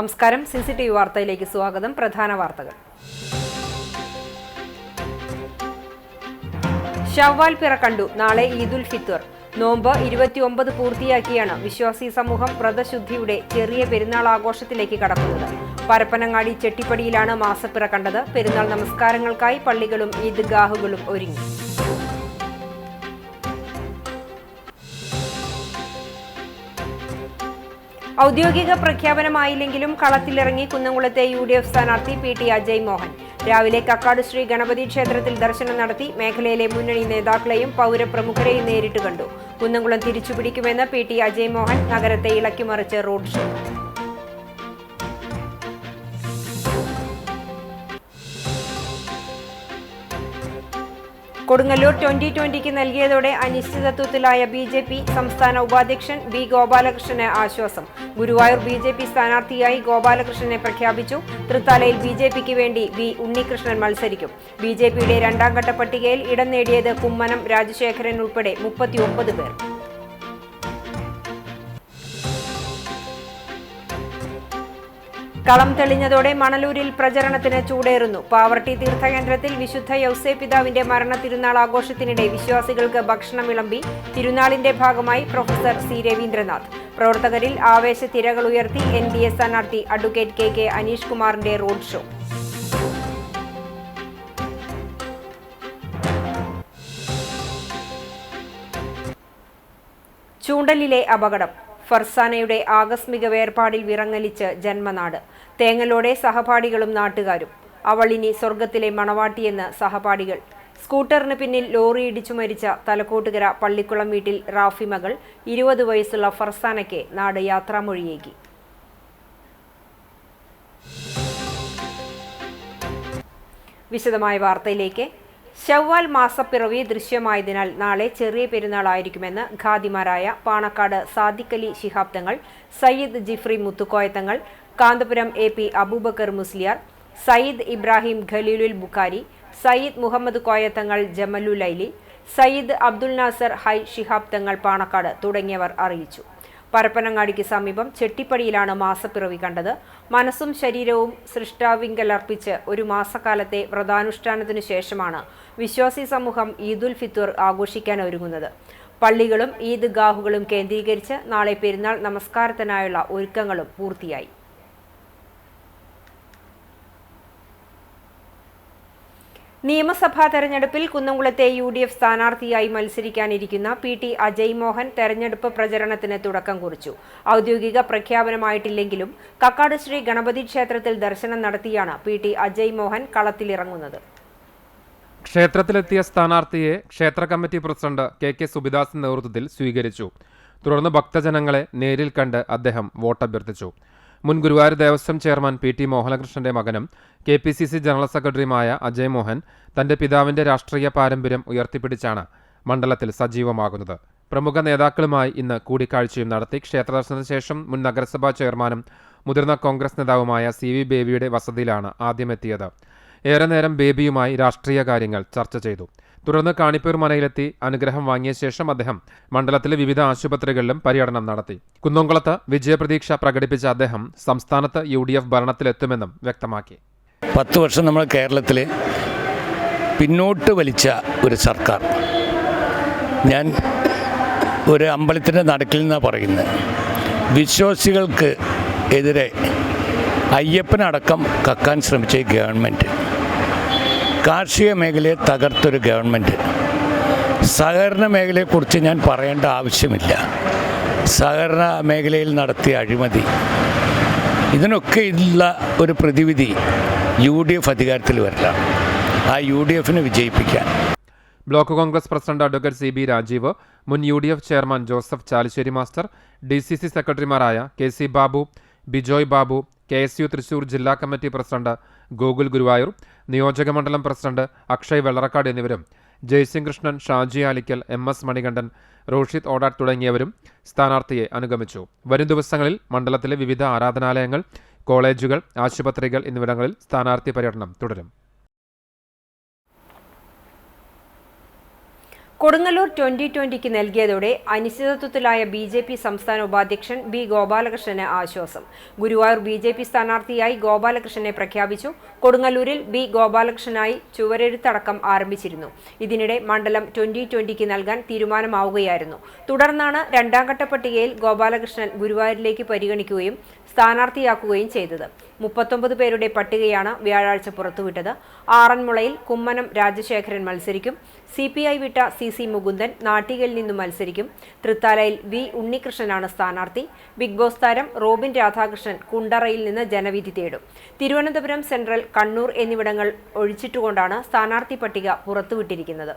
നമസ്കാരം. CCTV വാർത്തയിലേക്ക് സ്വാഗതം. പ്രധാന വാർത്തകൾ. ശവ്വാൽ പിറ കണ്ടു. നാളെ ഈദുൽ ഫിത്ർ. നോമ്പ് 29 പൂർത്തിയാക്കിയാണ് വിശ്വാസി സമൂഹം വ്രതശുദ്ധിയുടെ ചെറിയ പെരുന്നാൾ ആഘോഷത്തിലേക്ക് കടക്കുന്നത്. പരപ്പനങ്ങാടി ചെട്ടിപ്പടിയിലാണ് മാസപ്പിറ കണ്ടത്. പെരുന്നാൾ നമസ്കാരങ്ങൾക്കായി പള്ളികളും ഈദ്ഗാഹുകളും ഒരുങ്ങി. ഔദ്യോഗിക പ്രഖ്യാപനമായില്ലെങ്കിലും കളത്തിലിറങ്ങി കുന്നംകുളത്തെ UDF സ്ഥാനാർത്ഥി PT അജയ് മോഹൻ. രാവിലെ കക്കാട് ശ്രീ ഗണപതി ക്ഷേത്രത്തിൽ ദർശനം നടത്തി. മേഖലയിലെ മുന്നണി നേതാക്കളെയും പൗരപ്രമുഖരെയും നേരിട്ട് കണ്ടു. കുന്നംകുളം തിരിച്ചുപിടിക്കുമെന്ന് PT അജയ് മോഹൻ. നഗരത്തെ ഇളക്കിമറിച്ച് റോഡ് ഷോ. കൊടുങ്ങല്ലൂർ 2020 നൽകിയതോടെ അനിശ്ചിതത്വത്തിലായ BJP സംസ്ഥാന ഉപാധ്യക്ഷൻ B ഗോപാലകൃഷ്ണന് ആശ്വാസം. ഗുരുവായൂർ BJP സ്ഥാനാർത്ഥിയായി ഗോപാലകൃഷ്ണനെ പ്രഖ്യാപിച്ചു. തൃത്താലയിൽ BJPക്ക് വേണ്ടി B ഉണ്ണികൃഷ്ണൻ മത്സരിക്കും. BJPയുടെ രണ്ടാംഘട്ട പട്ടികയിൽ ഇടം നേടിയത് കുമ്മനം രാജശേഖരൻ ഉൾപ്പെടെ 39 പേർ. കളം തെളിഞ്ഞതോടെ മണലൂരിൽ പ്രചരണത്തിന് ചൂടേറുന്നു. പാവർട്ടി തീർത്ഥകേന്ദ്രത്തിൽ വിശുദ്ധ യൗസേ പിതാവിന്റെ മരണ തിരുനാൾ ആഘോഷത്തിനിടെ വിശ്വാസികൾക്ക് ഭക്ഷണം വിളമ്പി. തിരുനാളിന്റെ ഭാഗമായി പ്രൊഫസർ C രവീന്ദ്രനാഥ്. പ്രവർത്തകരിൽ ആവേശ തിരകൾ ഉയർത്തി NDA സ്ഥാനാർത്ഥി അഡ്വക്കേറ്റ് KK അനീഷ് കുമാറിന്റെ റോഡ് ഷോ. ചൂണ്ടലിലെ അപകടം. ഫർസാനയുടെ ആകസ്മിക വേർപാടിൽ വിറങ്ങലിച്ച് ജന്മനാട്. തേങ്ങലോടെ സഹപാഠികളും നാട്ടുകാരും. അവളിനി സ്വർഗത്തിലെ മണവാട്ടിയെന്ന് സഹപാഠികൾ. സ്കൂട്ടറിന് പിന്നിൽ ലോറി ഇടിച്ചു മരിച്ച തലക്കോട്ടുകര പള്ളിക്കുളം വീട്ടിൽ റാഫി മകൾ 20 വയസ്സുള്ള ഫർസാനയ്ക്ക് നാട് യാത്രാമൊഴിയേകി. വിശദമായ വാർത്തയിലേക്ക്. ശവ്വാൽ മാസപ്പിറവി ദൃശ്യമായതിനാൽ നാളെ ചെറിയ പെരുന്നാളായിരിക്കുമെന്ന് ഖാദിമാരായ പാണക്കാട് സാദിഖ് അലി ശിഹാബ് തങ്ങൾ, സയ്യിദ് ജിഫ്രി മുത്തുക്കോയ, കാന്തപുരം AP അബൂബക്കർ മുസ്ലിയാർ, സയ്യിദ് ഇബ്രാഹിം ഖലീലുൽ ബുഖാരി, സയ്യിദ് മുഹമ്മദ് കോയത്തങ്ങൾ ജമലുലൈലി, സയ്യിദ് അബ്ദുൽ നാസർ ഹൈ ശിഹാബ് തങ്ങൾ പാണക്കാട് തുടങ്ങിയവർ അറിയിച്ചു. പരപ്പനങ്ങാടിക്ക് സമീപം ചെട്ടിപ്പടിയിലാണ് മാസപ്പിറവി കണ്ടത്. മനസ്സും ശരീരവും സൃഷ്ടാവിങ്കലർപ്പിച്ച് ഒരു മാസക്കാലത്തെ വ്രതാനുഷ്ഠാനത്തിനു ശേഷമാണ് വിശ്വാസി സമൂഹം ഈദുൽ ഫിത്ർ ആഘോഷിക്കാൻ ഒരുങ്ങുന്നത്. പള്ളികളും ഈദ്ഗാഹുകളും കേന്ദ്രീകരിച്ച് നാളെ പെരുന്നാൾ നമസ്കാരത്തിനായുള്ള ഒരുക്കങ്ങളും പൂർത്തിയായി. നിയമസഭാ തെരഞ്ഞെടുപ്പിൽ കുന്നംകുളത്തെ UDF സ്ഥാനാർത്ഥിയായി മത്സരിക്കാനിരിക്കുന്ന PT അജയ് മോഹൻ തെരഞ്ഞെടുപ്പ് പ്രചരണത്തിന് തുടക്കം കുറിച്ചു. ഔദ്യോഗിക പ്രഖ്യാപനമായിട്ടില്ലെങ്കിലും കക്കാട് ശ്രീ ഗണപതി ക്ഷേത്രത്തിൽ ദർശനം നടത്തിയാണ് PT അജയ് മോഹൻ കളത്തിലിറങ്ങുന്നത്. ക്ഷേത്രത്തിലെത്തിയ സ്ഥാനാർത്ഥിയെ ക്ഷേത്ര കമ്മിറ്റി പ്രസിഡന്റ് KK സുബിദാസിന്റെ നേതൃത്വത്തിൽ സ്വീകരിച്ചു. തുടർന്ന് ഭക്തജനങ്ങളെ നേരിൽ കണ്ട് അദ്ദേഹം വോട്ടഭ്യർത്ഥിച്ചു. മുൻ ഗുരുവായൂർ ദേവസ്വം ചെയർമാൻ PT മോഹനകൃഷ്ണന്റെ മകനും KPCC ജനറൽ സെക്രട്ടറിയുമായ അജയ് മോഹൻ തന്റെ പിതാവിന്റെ രാഷ്ട്രീയ പാരമ്പര്യം ഉയർത്തിപ്പിടിച്ചാണ് മണ്ഡലത്തിൽ സജീവമാകുന്നത്. പ്രമുഖ നേതാക്കളുമായി ഇന്ന് കൂടിക്കാഴ്ചയും നടത്തി. ക്ഷേത്രദർശനത്തിന് ശേഷം മുൻ നഗരസഭാ ചെയർമാനും മുതിർന്ന കോൺഗ്രസ് നേതാവുമായ CV ബേബിയുടെ വസതിയിലാണ് ആദ്യമെത്തിയത്. ഏറെ നേരം ബേബിയുമായി രാഷ്ട്രീയ കാര്യങ്ങൾ ചർച്ച ചെയ്തു. തുടർന്ന് കാണിപ്പൂർ മനയിലെത്തി അനുഗ്രഹം വാങ്ങിയ ശേഷം അദ്ദേഹം മണ്ഡലത്തിലെ വിവിധ ആശുപത്രികളിലും പര്യടനം നടത്തി. കുന്നംകുളത്ത് വിജയപ്രതീക്ഷ പ്രകടിപ്പിച്ച അദ്ദേഹം സംസ്ഥാനത്ത് UDF ഭരണത്തിലെത്തുമെന്നും വ്യക്തമാക്കി. 10 വർഷം നമ്മൾ കേരളത്തിൽ പിന്നോട്ട് വലിച്ച ഒരു സർക്കാർ. ഞാൻ ഒരു അമ്പലത്തിൻ്റെ നടുക്കിൽ നിന്നാണ് പറയുന്നത്. വിശ്വാസികൾക്ക് എതിരെ അയ്യപ്പനടക്കം കക്കാൻ ശ്രമിച്ച ഗവൺമെൻറ്, കാർഷിക മേഖലയെ തകർത്തൊരു ഗവൺമെൻറ്, സഹകരണ മേഖലയെക്കുറിച്ച് ഞാൻ പറയേണ്ട ആവശ്യമില്ല. സഹകരണ മേഖലയിൽ നടത്തിയ അഴിമതി, ഇതിനൊക്കെ ഉള്ള ഒരു പ്രതിവിധി UDF അധികാരത്തിൽ വരില്ല. ആ UDFനെ വിജയിപ്പിക്കാൻ block Congress president advocate CB Rajeev, മുൻ UDF chairman Joseph Chalissery master, DCC സെക്രട്ടറിമാരായ KC ബാബു, ബിജോയ് ബാബു, KSU തൃശൂർ ജില്ലാ കമ്മിറ്റി പ്രസിഡന്റ് ഗോകുൽ ഗുരുവായൂർ, നിയോജകമണ്ഡലം പ്രസിഡന്റ് അക്ഷയ് വെള്ളറക്കാട് എന്നിവരും ജയ്സിംഗ് കൃഷ്ണൻ, ഷാജി ആലിക്കൽ, MS മണികണ്ഠൻ, റോഷിത് ഓടാട്ട് തുടങ്ങിയവരും സ്ഥാനാർത്ഥിയെ അനുഗമിച്ചു. വരും ദിവസങ്ങളിൽ മണ്ഡലത്തിലെ വിവിധ ആരാധനാലയങ്ങൾ, കോളേജുകൾ, ആശുപത്രികൾ എന്നിവിടങ്ങളിൽ സ്ഥാനാർത്ഥി പര്യടനം തുടരും. കൊടുങ്ങല്ലൂർ 2020 നൽകിയതോടെ അനിശ്ചിതത്വത്തിലായ ബി.ജെ.പി. സംസ്ഥാന ഉപാധ്യക്ഷൻ ബി. ഗോപാലകൃഷ്ണന് ആശ്വാസം. ഗുരുവായൂർ ബി.ജെ.പി. സ്ഥാനാർത്ഥിയായി ഗോപാലകൃഷ്ണനെ പ്രഖ്യാപിച്ചു. കൊടുങ്ങല്ലൂരിൽ ബി. ഗോപാലകൃഷ്ണനായി ചുവരെഴുത്തടക്കം ആരംഭിച്ചിരുന്നു. ഇതിനിടെ മണ്ഡലം 2020 നൽകാൻ തീരുമാനമാവുകയായിരുന്നു. തുടർന്നാണ് രണ്ടാംഘട്ട പട്ടികയിൽ ഗോപാലകൃഷ്ണൻ ഗുരുവായൂരിലേക്ക് പരിഗണിക്കുകയും സ്ഥാനാർത്ഥിയാക്കുകയും ചെയ്തത്. 39 പേരുടെ പട്ടികയാണ് വ്യാഴാഴ്ച പുറത്തുവിട്ടത്. ആറന്മുളയിൽ കുമ്മനം രാജശേഖരൻ മത്സരിക്കും. CPI വിട്ട CC മുകുന്ദൻ നാട്ടികയിൽ നിന്നും മത്സരിക്കും. തൃത്താലയിൽ വി. ഉണ്ണികൃഷ്ണനാണ് സ്ഥാനാർത്ഥി. ബിഗ് ബോസ് താരം റോബിൻ രാധാകൃഷ്ണൻ കുണ്ടറയിൽ നിന്ന് ജനവിധി തേടും. തിരുവനന്തപുരം സെൻട്രൽ, കണ്ണൂർ എന്നിവിടങ്ങൾ ഒഴിച്ചിട്ടുകൊണ്ടാണ് സ്ഥാനാർത്ഥി പട്ടിക പുറത്തുവിട്ടിരിക്കുന്നത്.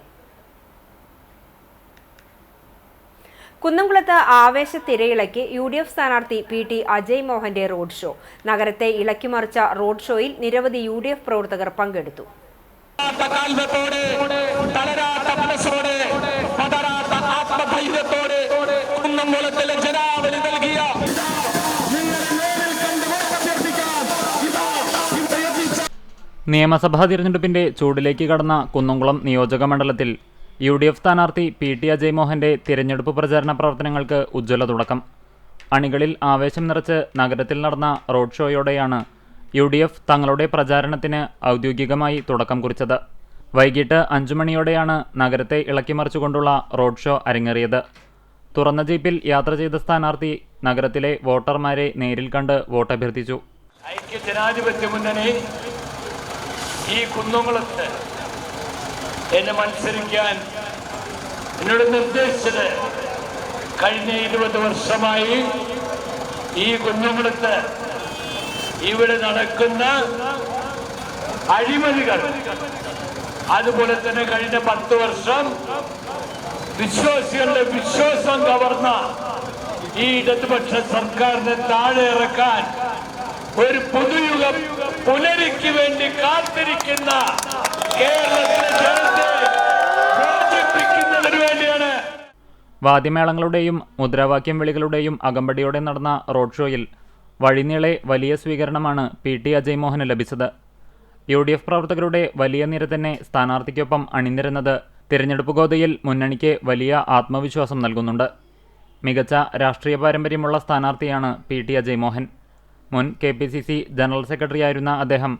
കുന്നംകുളത്ത് ആവേശത്തിരയിളക്കി UDF സ്ഥാനാർത്ഥി PT അജയ് മോഹന്റെ റോഡ് ഷോ. നഗരത്തെ ഇളക്കിമറിച്ച റോഡ് ഷോയിൽ നിരവധി UDF പ്രവർത്തകർ പങ്കെടുത്തു. നിയമസഭാ തിരഞ്ഞെടുപ്പിന്റെ ചൂടിലേക്ക് കടന്ന കുന്നംകുളം നിയോജക മണ്ഡലത്തിൽ UDF സ്ഥാനാർത്ഥി PT അജയ് മോഹന്റെ തിരഞ്ഞെടുപ്പ് പ്രചാരണ പ്രവർത്തനങ്ങൾക്ക് ഉജ്ജ്വല തുടക്കം. അണികളിൽ ആവേശം നിറച്ച് നഗരത്തിൽ നടന്ന റോഡ് ഷോയോടെയാണ് UDF തങ്ങളുടെ പ്രചാരണത്തിന് ഔദ്യോഗികമായി തുടക്കം കുറിച്ചത്. വൈകിട്ട് 5 മണിയോടെയാണ് നഗരത്തെ ഇളക്കിമറിച്ചുകൊണ്ടുള്ള റോഡ് ഷോ അരങ്ങേറിയത്. തുറന്ന ജീപ്പിൽ യാത്ര ചെയ്ത സ്ഥാനാർത്ഥി നഗരത്തിലെ വോട്ടർമാരെ നേരിൽ കണ്ട് വോട്ടഭ്യർത്ഥിച്ചു. ഐക്യജനാധിപത്യ മുന്നണി ഈ കുന്നംകുളത്ത് എന്നെ മത്സരിക്കാൻ എന്നോട് നിർദ്ദേശിച്ചത് കഴിഞ്ഞ 20 വർഷമായി ഈ കുന്നംകുളത്ത് ഇവിടെ നടക്കുന്ന അഴിമതികൾ, അതുപോലെ തന്നെ കഴിഞ്ഞ 10 വർഷം വിശ്വാസികളുടെ വിശ്വാസം കവർന്ന ഈ ഇടതുപക്ഷ സർക്കാരിനെ താഴെ ഇറക്കാൻ ഒരു പുതുയുഗ പുനരിക്ക് വേണ്ടി കാത്തിരിക്കുന്ന കേരളത്തിലെ ജനത്തെ മോചിപ്പിക്കുന്നതിന് വേണ്ടിയാണ്. വാദ്യമേളങ്ങളുടെയും മുദ്രാവാക്യം വിളികളുടെയും അകമ്പടിയോടെ നടന്ന റോഡ് ഷോയിൽ വഴിനീളെ വലിയ സ്വീകരണമാണ് PT അജയ് മോഹന് ലഭിച്ചത്. UDF പ്രവർത്തകരുടെ വലിയ നിര തന്നെ സ്ഥാനാർത്ഥിക്കൊപ്പം അണിനിരന്നത് തിരഞ്ഞെടുപ്പ് ഗോതയിൽ മുന്നണിക്ക് വലിയ ആത്മവിശ്വാസം നൽകുന്നുണ്ട്. മികച്ച രാഷ്ട്രീയ പാരമ്പര്യമുള്ള സ്ഥാനാർത്ഥിയാണ് PT അജയ് മോഹൻ. മുൻ KPCC ജനറൽ സെക്രട്ടറിയായിരുന്ന അദ്ദേഹം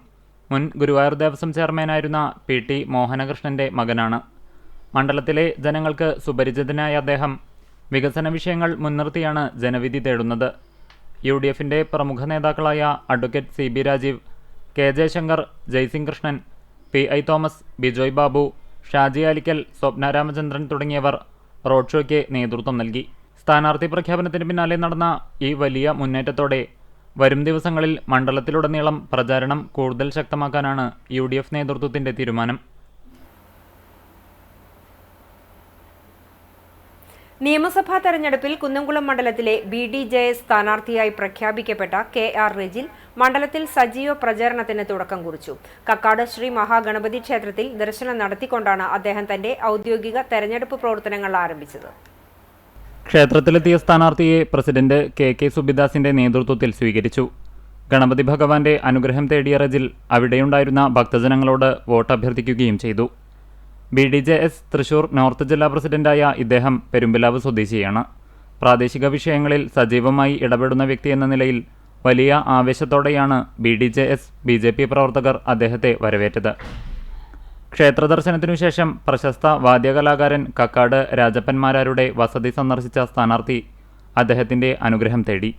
മുൻ ഗുരുവായൂർ ദേവസ്വം ചെയർമാനായിരുന്ന PT മോഹനകൃഷ്ണന്റെ മകനാണ്. മണ്ഡലത്തിലെ ജനങ്ങൾക്ക് സുപരിചിതനായ അദ്ദേഹം വികസന വിഷയങ്ങൾ മുൻനിർത്തിയാണ് ജനവിധി തേടുന്നത്. UDFന്റെ പ്രമുഖ നേതാക്കളായ advocate CB Rajeev, K Jayashankar, Jaisingh Krishnan, PI Thomas, Bijoy Babu, Shaji Alikkal, Swapna Ramachandran തുടങ്ങിയവർ റോഡ് ഷോയ്ക്ക് നേതൃത്വം നൽകി. സ്ഥാനാർത്ഥി പ്രഖ്യാപനത്തിന് പിന്നാലെ നടന്ന ഈ വലിയ മുന്നേറ്റത്തോടെ വരും ദിവസങ്ങളിൽ മണ്ഡലത്തിലുടനീളം പ്രചാരണം കൂടുതൽ ശക്തമാക്കാനാണ് UDF നേതൃത്വത്തിന്റെ തീരുമാനം. നിയമസഭാ തെരഞ്ഞെടുപ്പിൽ കുന്നംകുളം മണ്ഡലത്തിലെ BDJS സ്ഥാനാർത്ഥിയായി പ്രഖ്യാപിക്കപ്പെട്ട KR റെജിൽ മണ്ഡലത്തിൽ സജീവ പ്രചാരണത്തിന് തുടക്കം കുറിച്ചു. കക്കാട് ശ്രീ മഹാഗണപതി ക്ഷേത്രത്തിൽ ദർശനം നടത്തിക്കൊണ്ടാണ് അദ്ദേഹം തന്റെ ഔദ്യോഗിക തെരഞ്ഞെടുപ്പ് പ്രവർത്തനങ്ങൾ ആരംഭിച്ചത്. ക്ഷേത്രത്തിലെത്തിയ സ്ഥാനാർത്ഥിയെ പ്രസിഡന്റ് KK സുബിദാസിന്റെ നേതൃത്വത്തിൽ സ്വീകരിച്ചു. ഗണപതി ഭഗവാന്റെ അനുഗ്രഹം തേടിയ റെജിൽ അവിടെയുണ്ടായിരുന്ന ഭക്തജനങ്ങളോട് വോട്ടഭ്യർത്ഥിക്കുകയും ചെയ്തു. BDJS തൃശൂർ നോർത്ത് ജില്ലാ പ്രസിഡന്റായ ഇദ്ദേഹം പെരുമ്പിലാവ് സ്വദേശിയാണ്. പ്രാദേശിക വിഷയങ്ങളിൽ സജീവമായി ഇടപെടുന്ന വ്യക്തിയെന്ന നിലയിൽ വലിയ ആവേശത്തോടെയാണ് BDJS BJP പ്രവർത്തകർ അദ്ദേഹത്തെ വരവേറ്റത്. ക്ഷേത്ര ദർശനത്തിനു ശേഷം പ്രശസ്ത വാദ്യകലാകാരൻ കക്കാട് രാജപ്പന്മാരാരുടെ വസതി സന്ദർശിച്ച സ്ഥാനാർത്ഥി അദ്ദേഹത്തിന്റെ അനുഗ്രഹം തേടി.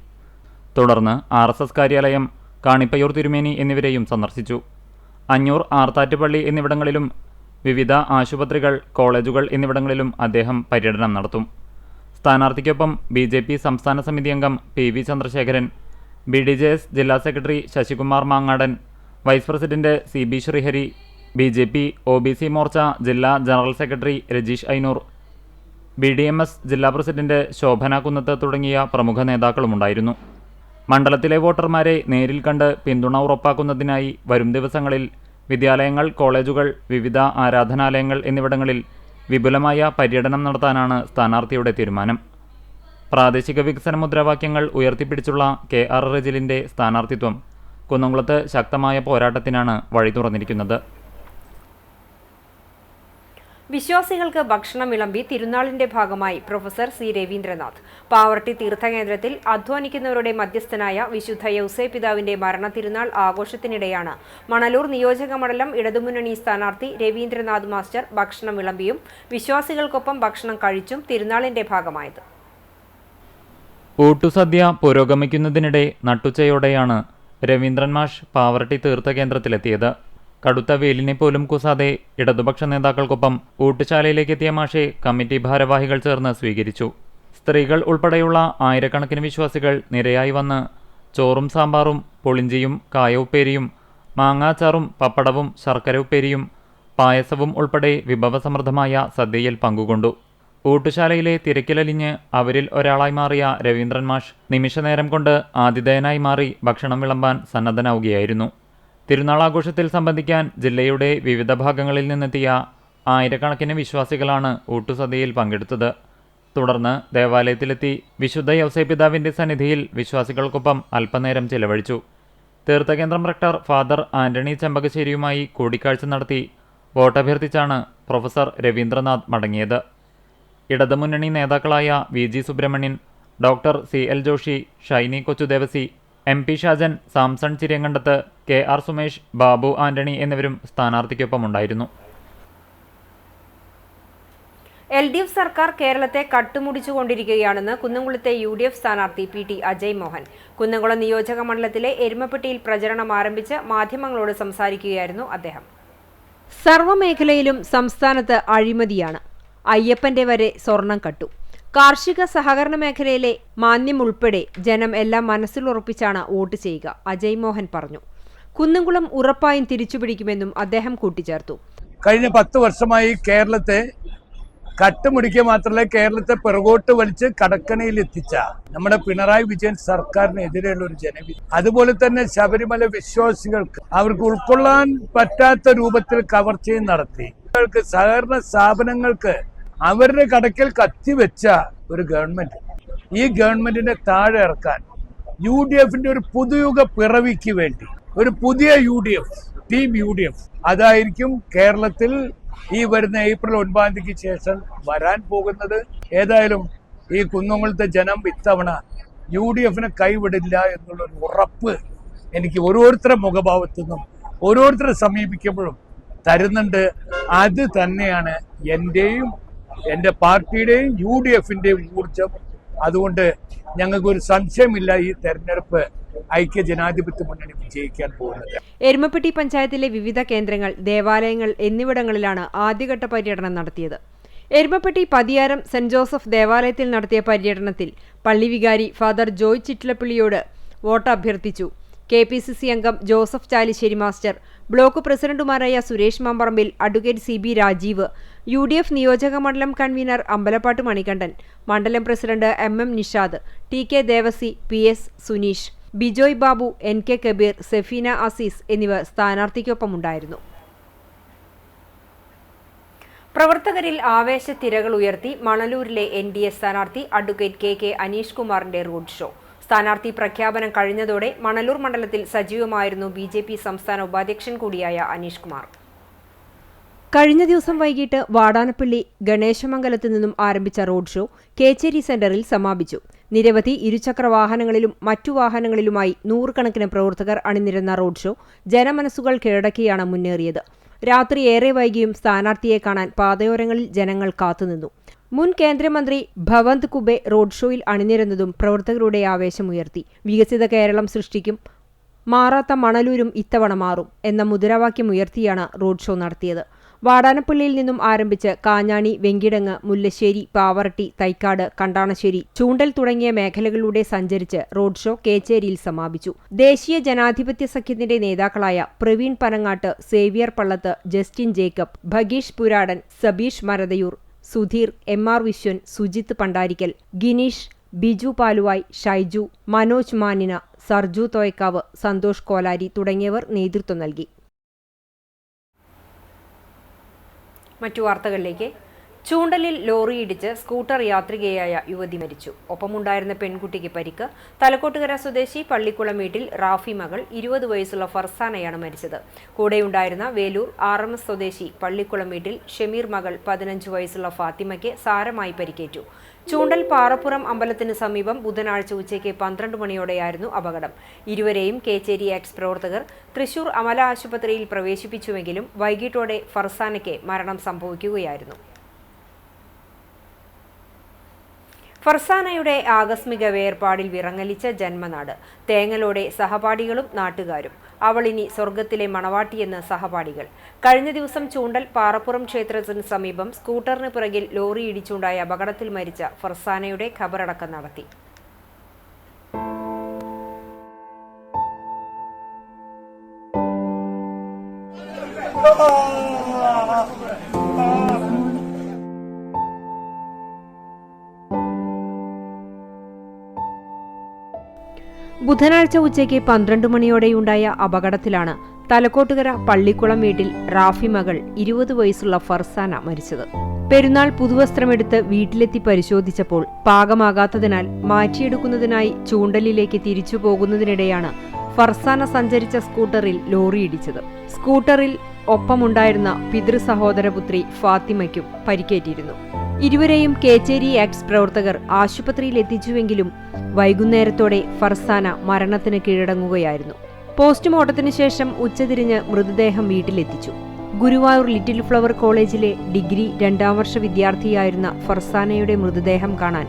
തുടർന്ന് RSS കാര്യാലയം, കാണിപ്പയ്യൂർ തിരുമേനി എന്നിവരെയും സന്ദർശിച്ചു. അഞ്ഞൂർ, ആർത്താറ്റുപള്ളി എന്നിവിടങ്ങളിലും വിവിധ ആശുപത്രികൾ, കോളേജുകൾ എന്നിവിടങ്ങളിലും അദ്ദേഹം പര്യടനം നടത്തും. സ്ഥാനാർത്ഥിക്കൊപ്പം BJP സംസ്ഥാന സമിതി അംഗം PV ചന്ദ്രശേഖരൻ, BDJS ജില്ലാ secretary Sasikumar Mangadan, vice president CB Srihari, BJP OBC Morcha ജില്ലാ general secretary Rajeesh Ainoor, BDMS ജില്ലാ പ്രസിഡന്റ് ശോഭന കുന്നത്ത് തുടങ്ങിയ പ്രമുഖ നേതാക്കളുമുണ്ടായിരുന്നു. മണ്ഡലത്തിലെ വോട്ടർമാരെ നേരിൽ കണ്ട് പിന്തുണ ഉറപ്പാക്കുന്നതിനായി വരും ദിവസങ്ങളിൽ വിദ്യാലയങ്ങൾ, കോളേജുകൾ, വിവിധ ആരാധനാലയങ്ങൾ എന്നിവിടങ്ങളിൽ വിപുലമായ പര്യടനം നടത്താനാണ് സ്ഥാനാർത്ഥിയുടെ തീരുമാനം. പ്രാദേശിക വികസന മുദ്രാവാക്യങ്ങൾ ഉയർത്തിപ്പിടിച്ചുള്ള KR റെജിലിന്റെ സ്ഥാനാർത്ഥിത്വം കുന്നംകുളത്ത് ശക്തമായ പോരാട്ടത്തിനാണ് വഴി തുറന്നിരിക്കുന്നത്. വിശ്വാസികൾക്ക് ഭക്ഷണം വിളമ്പി തിരുനാളിന്റെ ഭാഗമായി പ്രൊഫസർ സി രവീന്ദ്രനാഥ് പാവർട്ടി തീർത്ഥകേന്ദ്രത്തിൽ അധ്വാനിക്കുന്നവരുടെ മധ്യസ്ഥനായ വിശുദ്ധ യൗസേപ്പ് പിതാവിന്റെ മരണ തിരുനാൾ ആഘോഷത്തിനിടെയാണ് മണലൂർ നിയോജക മണ്ഡലം ഇടതുമുന്നണി സ്ഥാനാർത്ഥി രവീന്ദ്രനാഥ് മാസ്റ്റർ ഭക്ഷണം വിളമ്പിയും വിശ്വാസികൾക്കൊപ്പം ഭക്ഷണം കഴിച്ചും തിരുനാളിന്റെ ഭാഗമായത്. ഊട്ടുസദ്യ പുരോഗമിക്കുന്നതിനിടെ നട്ടുച്ചയോടെയാണ് രവീന്ദ്രൻ മാഷ് പാവർട്ടി തീർത്ഥകേന്ദ്രത്തിലെത്തിയത്. കടുത്ത വെയിലിനെ പോലും കുസാതെ ഇടതുപക്ഷ നേതാക്കൾക്കൊപ്പം ഊട്ടുശാലയിലേക്ക് എത്തിയ മാഷെ കമ്മിറ്റി ഭാരവാഹികൾ ചേർന്ന് സ്വീകരിച്ചു. സ്ത്രീകൾ ഉൾപ്പെടെയുള്ള ആയിരക്കണക്കിന് വിശ്വാസികൾ നിരയായി വന്ന് ചോറും സാമ്പാറും പൊളിഞ്ചിയും കായഉപ്പേരിയും മാങ്ങാച്ചാറും പപ്പടവും ശർക്കര ഉപ്പേരിയും പായസവും ഉൾപ്പെടെ വിഭവസമൃദ്ധമായ സദ്യയിൽ പങ്കുകൊണ്ടു. ഊട്ടുശാലയിലെ തിരക്കിലലിഞ്ഞ് അവരിൽ ഒരാളായി മാറിയ രവീന്ദ്രൻ മാഷ് നിമിഷനേരം കൊണ്ട് ആതിഥേയനായി മാറി ഭക്ഷണം വിളമ്പാൻ സന്നദ്ധനാവുകയായിരുന്നു. തിരുനാളാഘോഷത്തിൽ സംബന്ധിക്കാൻ ജില്ലയുടെ വിവിധ ഭാഗങ്ങളിൽ നിന്നെത്തിയ ആയിരക്കണക്കിന് വിശ്വാസികളാണ് ഊട്ടുസദ്യയിൽ പങ്കെടുത്തത്. തുടർന്ന് ദേവാലയത്തിലെത്തി വിശുദ്ധ യൗസേപ്പ് പിതാവിന്റെ സന്നിധിയിൽ വിശ്വാസികൾക്കൊപ്പം അല്പനേരം ചിലവഴിച്ചു. തീർത്ഥകേന്ദ്രം റക്ടർ ഫാദർ ആന്റണി ചെമ്പകശ്ശേരിയുമായി കൂടിക്കാഴ്ച നടത്തി വോട്ടഭ്യർത്ഥിച്ചാണ് പ്രൊഫസർ രവീന്ദ്രനാഥ് മടങ്ങിയത്. ഇടതുമുന്നണി നേതാക്കളായ VG Subramanian, doctor CL Joshy, Shiny Kochudevassy, MP Shajan, Samson Chiriyankandath, KR Sumesh, Babu Antony എന്നിവരും സ്ഥാനാർത്ഥിക്കൊപ്പമുണ്ടായിരുന്നു. LDF സർക്കാർ കേരളത്തെ കട്ടുമുടിച്ചുകൊണ്ടിരിക്കുകയാണെന്ന് കുന്നംകുളത്തെ UDF സ്ഥാനാർത്ഥി PT അജയ് മോഹൻ കുന്നംകുളം നിയോജക മണ്ഡലത്തിലെ എരുമപ്പെട്ടിയിൽ പ്രചരണം ആരംഭിച്ച് മാധ്യമങ്ങളോട് സംസാരിക്കുകയായിരുന്നു അദ്ദേഹം. സർവ്വമേഖലയിലും സംസ്ഥാനത്ത് അഴിമതിയാണ്. അയ്യപ്പന്റെ വരെ സ്വർണം കട്ടു. കാർഷിക സഹകരണ മേഖലയിലെ മാന്യം ഉൾപ്പെടെ ജനം എല്ലാം മനസ്സിലുറപ്പിച്ചാണ് വോട്ട് ചെയ്യുക, അജയ് മോഹൻ പറഞ്ഞു. കുന്നംകുളം ഉറപ്പായും തിരിച്ചുപിടിക്കുമെന്നും അദ്ദേഹം കൂട്ടിച്ചേർത്തു. കഴിഞ്ഞ 10 വർഷമായി കേരളത്തെ കട്ടുമുടിക്കുക മാത്രമല്ല കേരളത്തെ പിറകോട്ട് വലിച്ച് കടക്കണയിൽ എത്തിച്ച നമ്മുടെ പിണറായി വിജയൻ സർക്കാരിനെതിരെയുള്ള ഒരു ജനവിധി, അതുപോലെ തന്നെ ശബരിമല വിശ്വാസികൾക്ക് അവർക്ക് ഉൾക്കൊള്ളാൻ പറ്റാത്ത രൂപത്തിൽ കവർച്ചയും നടത്തി സഹകരണ സ്ഥാപനങ്ങൾക്ക് അവരുടെ കടക്കൽ കത്തിവെച്ച ഒരു ഗവൺമെന്റ്, ഈ ഗവൺമെന്റിനെ താഴെ ഇറക്കാൻ UDFന്റെ ഒരു പുതുയുഗ പിറവിക്ക് വേണ്ടി ഒരു പുതിയ UDF, ടീം UDF അതായിരിക്കും കേരളത്തിൽ ഈ വരുന്ന ഏപ്രിൽ 9 തീയതിക്ക് ശേഷം വരാൻ പോകുന്നത്. ഏതായാലും ഈ കുന്നംകുളത്തെ ജനം ഇത്തവണ UDFനെ കൈവിടില്ല എന്നുള്ളൊരു ഉറപ്പ് എനിക്ക് ഓരോരുത്തരുടെ മുഖഭാവത്തു നിന്നും ഓരോരുത്തരെ സമീപിക്കുമ്പോഴും തരുന്നുണ്ട്. അത് തന്നെയാണ് എന്റെയും എന്റെ പാർട്ടിയുടെയും UDFന്റെയും ഊർജം. അതുകൊണ്ട് ഞങ്ങൾക്കൊരു സംശയമില്ല ഈ തെരഞ്ഞെടുപ്പ് ഐക്യ ജനാധിപത്യ മുന്നണി വിജയിക്കാൻ പോകുന്നത്. എരുമപ്പെട്ടി പഞ്ചായത്തിലെ വിവിധ കേന്ദ്രങ്ങൾ, ദേവാലയങ്ങൾ എന്നിവിടങ്ങളിലാണ് ആദ്യഘട്ട പര്യടനം നടത്തിയത്. എരുമപ്പെട്ടി പതിയാരം സെന്റ് ജോസഫ് ദേവാലയത്തിൽ നടത്തിയ പര്യടനത്തിൽ പള്ളി വികാരി ഫാദർ ജോയ് ചിറ്റിലപ്പള്ളിയോട് വോട്ട് അഭ്യർത്ഥിച്ചു. KPCC അംഗം ജോസഫ് ചാലിശ്ശേരി മാസ്റ്റർ, ബ്ലോക്ക് പ്രസിഡന്റുമാരായ Suresh Mamparambil, advocate CB Rajeev, UDF നിയോജക മണ്ഡലം കൺവീനർ അമ്പലപ്പാട്ട് മണികണ്ഠൻ, മണ്ഡലം president MM Nishad, TK Devassy, PS Suneesh, Bijoy Babu, NK Kabeer, Safeena Azeez എന്നിവർ സ്ഥാനാർത്ഥിക്കൊപ്പമുണ്ടായിരുന്നു. പ്രവർത്തകരിൽ ആവേശത്തിരകൾ ഉയർത്തി മണലൂരിലെ NDA സ്ഥാനാർത്ഥി അഡ്വക്കേറ്റ് KK അനീഷ് കുമാറിന്റെ റോഡ് ഷോ. സ്ഥാനാർത്ഥി പ്രഖ്യാപനം കഴിഞ്ഞതോടെ മണലൂർ മണ്ഡലത്തിൽ സജീവമായിരുന്നു BJP സംസ്ഥാന ഉപാധ്യക്ഷൻ കൂടിയായ അനീഷ് കുമാർ. കഴിഞ്ഞ ദിവസം വൈകിട്ട് വാടാനപ്പള്ളി ഗണേശമംഗലത്ത് നിന്നും ആരംഭിച്ച റോഡ് ഷോ കേച്ചേരി സെന്ററിൽ സമാപിച്ചു. നിരവധി ഇരുചക്ര വാഹനങ്ങളിലും മറ്റു വാഹനങ്ങളിലുമായി 100 കണക്കിന് പ്രവർത്തകർ അണിനിരന്ന റോഡ് ഷോ ജനമനസ്സുകൾ കീഴടക്കിയാണ് മുന്നേറിയത്. രാത്രി ഏറെ വൈകിയും സ്ഥാനാർത്ഥിയെ കാണാൻ പാതയോരങ്ങളിൽ ജനങ്ങൾ കാത്തുനിന്നു. മുൻ കേന്ദ്രമന്ത്രി ഭവന്ത് കുബെ റോഡ് ഷോയിൽ അണിനിരന്നതും പ്രവർത്തകരുടെ ആവേശമുയർത്തി. വികസിത കേരളം സൃഷ്ടിക്കും, മാറാത്ത മണലൂരും ഇത്തവണ മാറും എന്ന മുദ്രാവാക്യം ഉയർത്തിയാണ് റോഡ് ഷോ നടത്തിയത്. വാടാനപ്പള്ളിയിൽ നിന്നും ആരംഭിച്ച് കാഞ്ഞാണി, വെങ്കിടങ്ങ്, മുല്ലശ്ശേരി, പാവറട്ടി, തൈക്കാട്, കണ്ടാണശ്ശേരി, ചൂണ്ടൽ തുടങ്ങിയ മേഖലകളിലൂടെ സഞ്ചരിച്ച് റോഡ് ഷോ കേച്ചേരിയിൽ സമാപിച്ചു. ദേശീയ ജനാധിപത്യ സഖ്യത്തിന്റെ നേതാക്കളായ Praveen Panangattu, Xavier Pallath, Justin Jacob, Bhageesh Puradan, Sabeesh Marathayoor, Sudheer, MR Viswan, Sujith Pandarikkal, Gineesh, Biju Paluvai, Shaiju, Manoj Manina, Sarju Thoyakkavu, Santhosh Kolari തുടങ്ങിയവർ നേതൃത്വം നൽകി. മറ്റു വാർത്തകളിലേക്ക്. ചൂണ്ടലിൽ ലോറിയിടിച്ച് സ്കൂട്ടർ യാത്രികയായ യുവതി മരിച്ചു. ഒപ്പമുണ്ടായിരുന്ന പെൺകുട്ടിക്ക് പരിക്ക്. തലക്കോട്ടുകര സ്വദേശി പള്ളിക്കുളം വീട്ടിൽ റാഫി മകൾ 20 വയസ്സുള്ള ഫർസാനയാണ് മരിച്ചത്. കൂടെയുണ്ടായിരുന്ന വേലൂർ RMS സ്വദേശി പള്ളിക്കുളം വീട്ടിൽ ഷമീർ മകൾ 15 വയസ്സുള്ള ഫാത്തിമയ്ക്ക് സാരമായി പരിക്കേറ്റു. ചൂണ്ടൽ പാറപ്പുറം അമ്പലത്തിന് സമീപം ബുധനാഴ്ച ഉച്ചയ്ക്ക് 12 മണിയോടെയായിരുന്നു അപകടം. ഇരുവരെയും കേച്ചേരി എക്സ് പ്രവർത്തകർ തൃശൂർ അമല ആശുപത്രിയിൽ പ്രവേശിപ്പിച്ചുവെങ്കിലും വൈകിട്ടോടെ ഫർസാനയ്ക്ക് മരണം സംഭവിക്കുകയായിരുന്നു. ഫർസാനയുടെ ആകസ്മിക വേർപാടിൽ വിറങ്ങലിച്ച ജന്മനാട്. തേങ്ങലോടെ സഹപാഠികളും നാട്ടുകാരും. അവളിനി സ്വർഗത്തിലെ മണവാട്ടിയെന്ന് സഹപാഠികൾ. കഴിഞ്ഞ ദിവസം ചൂണ്ടൽ പാറപ്പുറം ക്ഷേത്രത്തിന് സമീപം സ്കൂട്ടറിന് പിറകിൽ ലോറി ഇടിച്ചുണ്ടായ അപകടത്തിൽ മരിച്ച ഫർസാനയുടെ ഖബറടക്കം നടത്തി. ബുധനാഴ്ച ഉച്ചയ്ക്ക് 12 മണിയോടെയുണ്ടായ അപകടത്തിലാണ് തലക്കോട്ടുകര പള്ളിക്കുളം വീട്ടിൽ റാഫി മകൾ 20 വയസ്സുള്ള ഫർസാന മരിച്ചത്. പെരുന്നാൾ പുതുവസ്ത്രമെടുത്ത് വീട്ടിലെത്തി പരിശോധിച്ചപ്പോൾ പാകമാകാത്തതിനാൽ മാറ്റിയെടുക്കുന്നതിനായി ചൂണ്ടലിലേക്ക് തിരിച്ചു പോകുന്നതിനിടെയാണ് ഫർസാന സഞ്ചരിച്ച സ്കൂട്ടറിൽ ലോറിയിടിച്ചത്. സ്കൂട്ടറിൽ ഒപ്പമുണ്ടായിരുന്ന പിതൃസഹോദരപുത്രി ഫാത്തിമയ്ക്കും പരിക്കേറ്റിരുന്നു. ഇരുവരെയും കേച്ചേരി എക്സ് പ്രവർത്തകർ ആശുപത്രിയിൽ എത്തിച്ചുവെങ്കിലും വൈകുന്നേരത്തോടെ ഫർസാന മരണത്തിന് കീഴടങ്ങുകയായിരുന്നു. പോസ്റ്റ്മോർട്ടത്തിന് ശേഷം ഉച്ചതിരിഞ്ഞ് മൃതദേഹം വീട്ടിലെത്തിച്ചു. ഗുരുവായൂർ ലിറ്റിൽ ഫ്ലവർ കോളേജിലെ ഡിഗ്രി 2ാം വർഷ വിദ്യാർത്ഥിയായിരുന്ന ഫർസാനയുടെ മൃതദേഹം കാണാൻ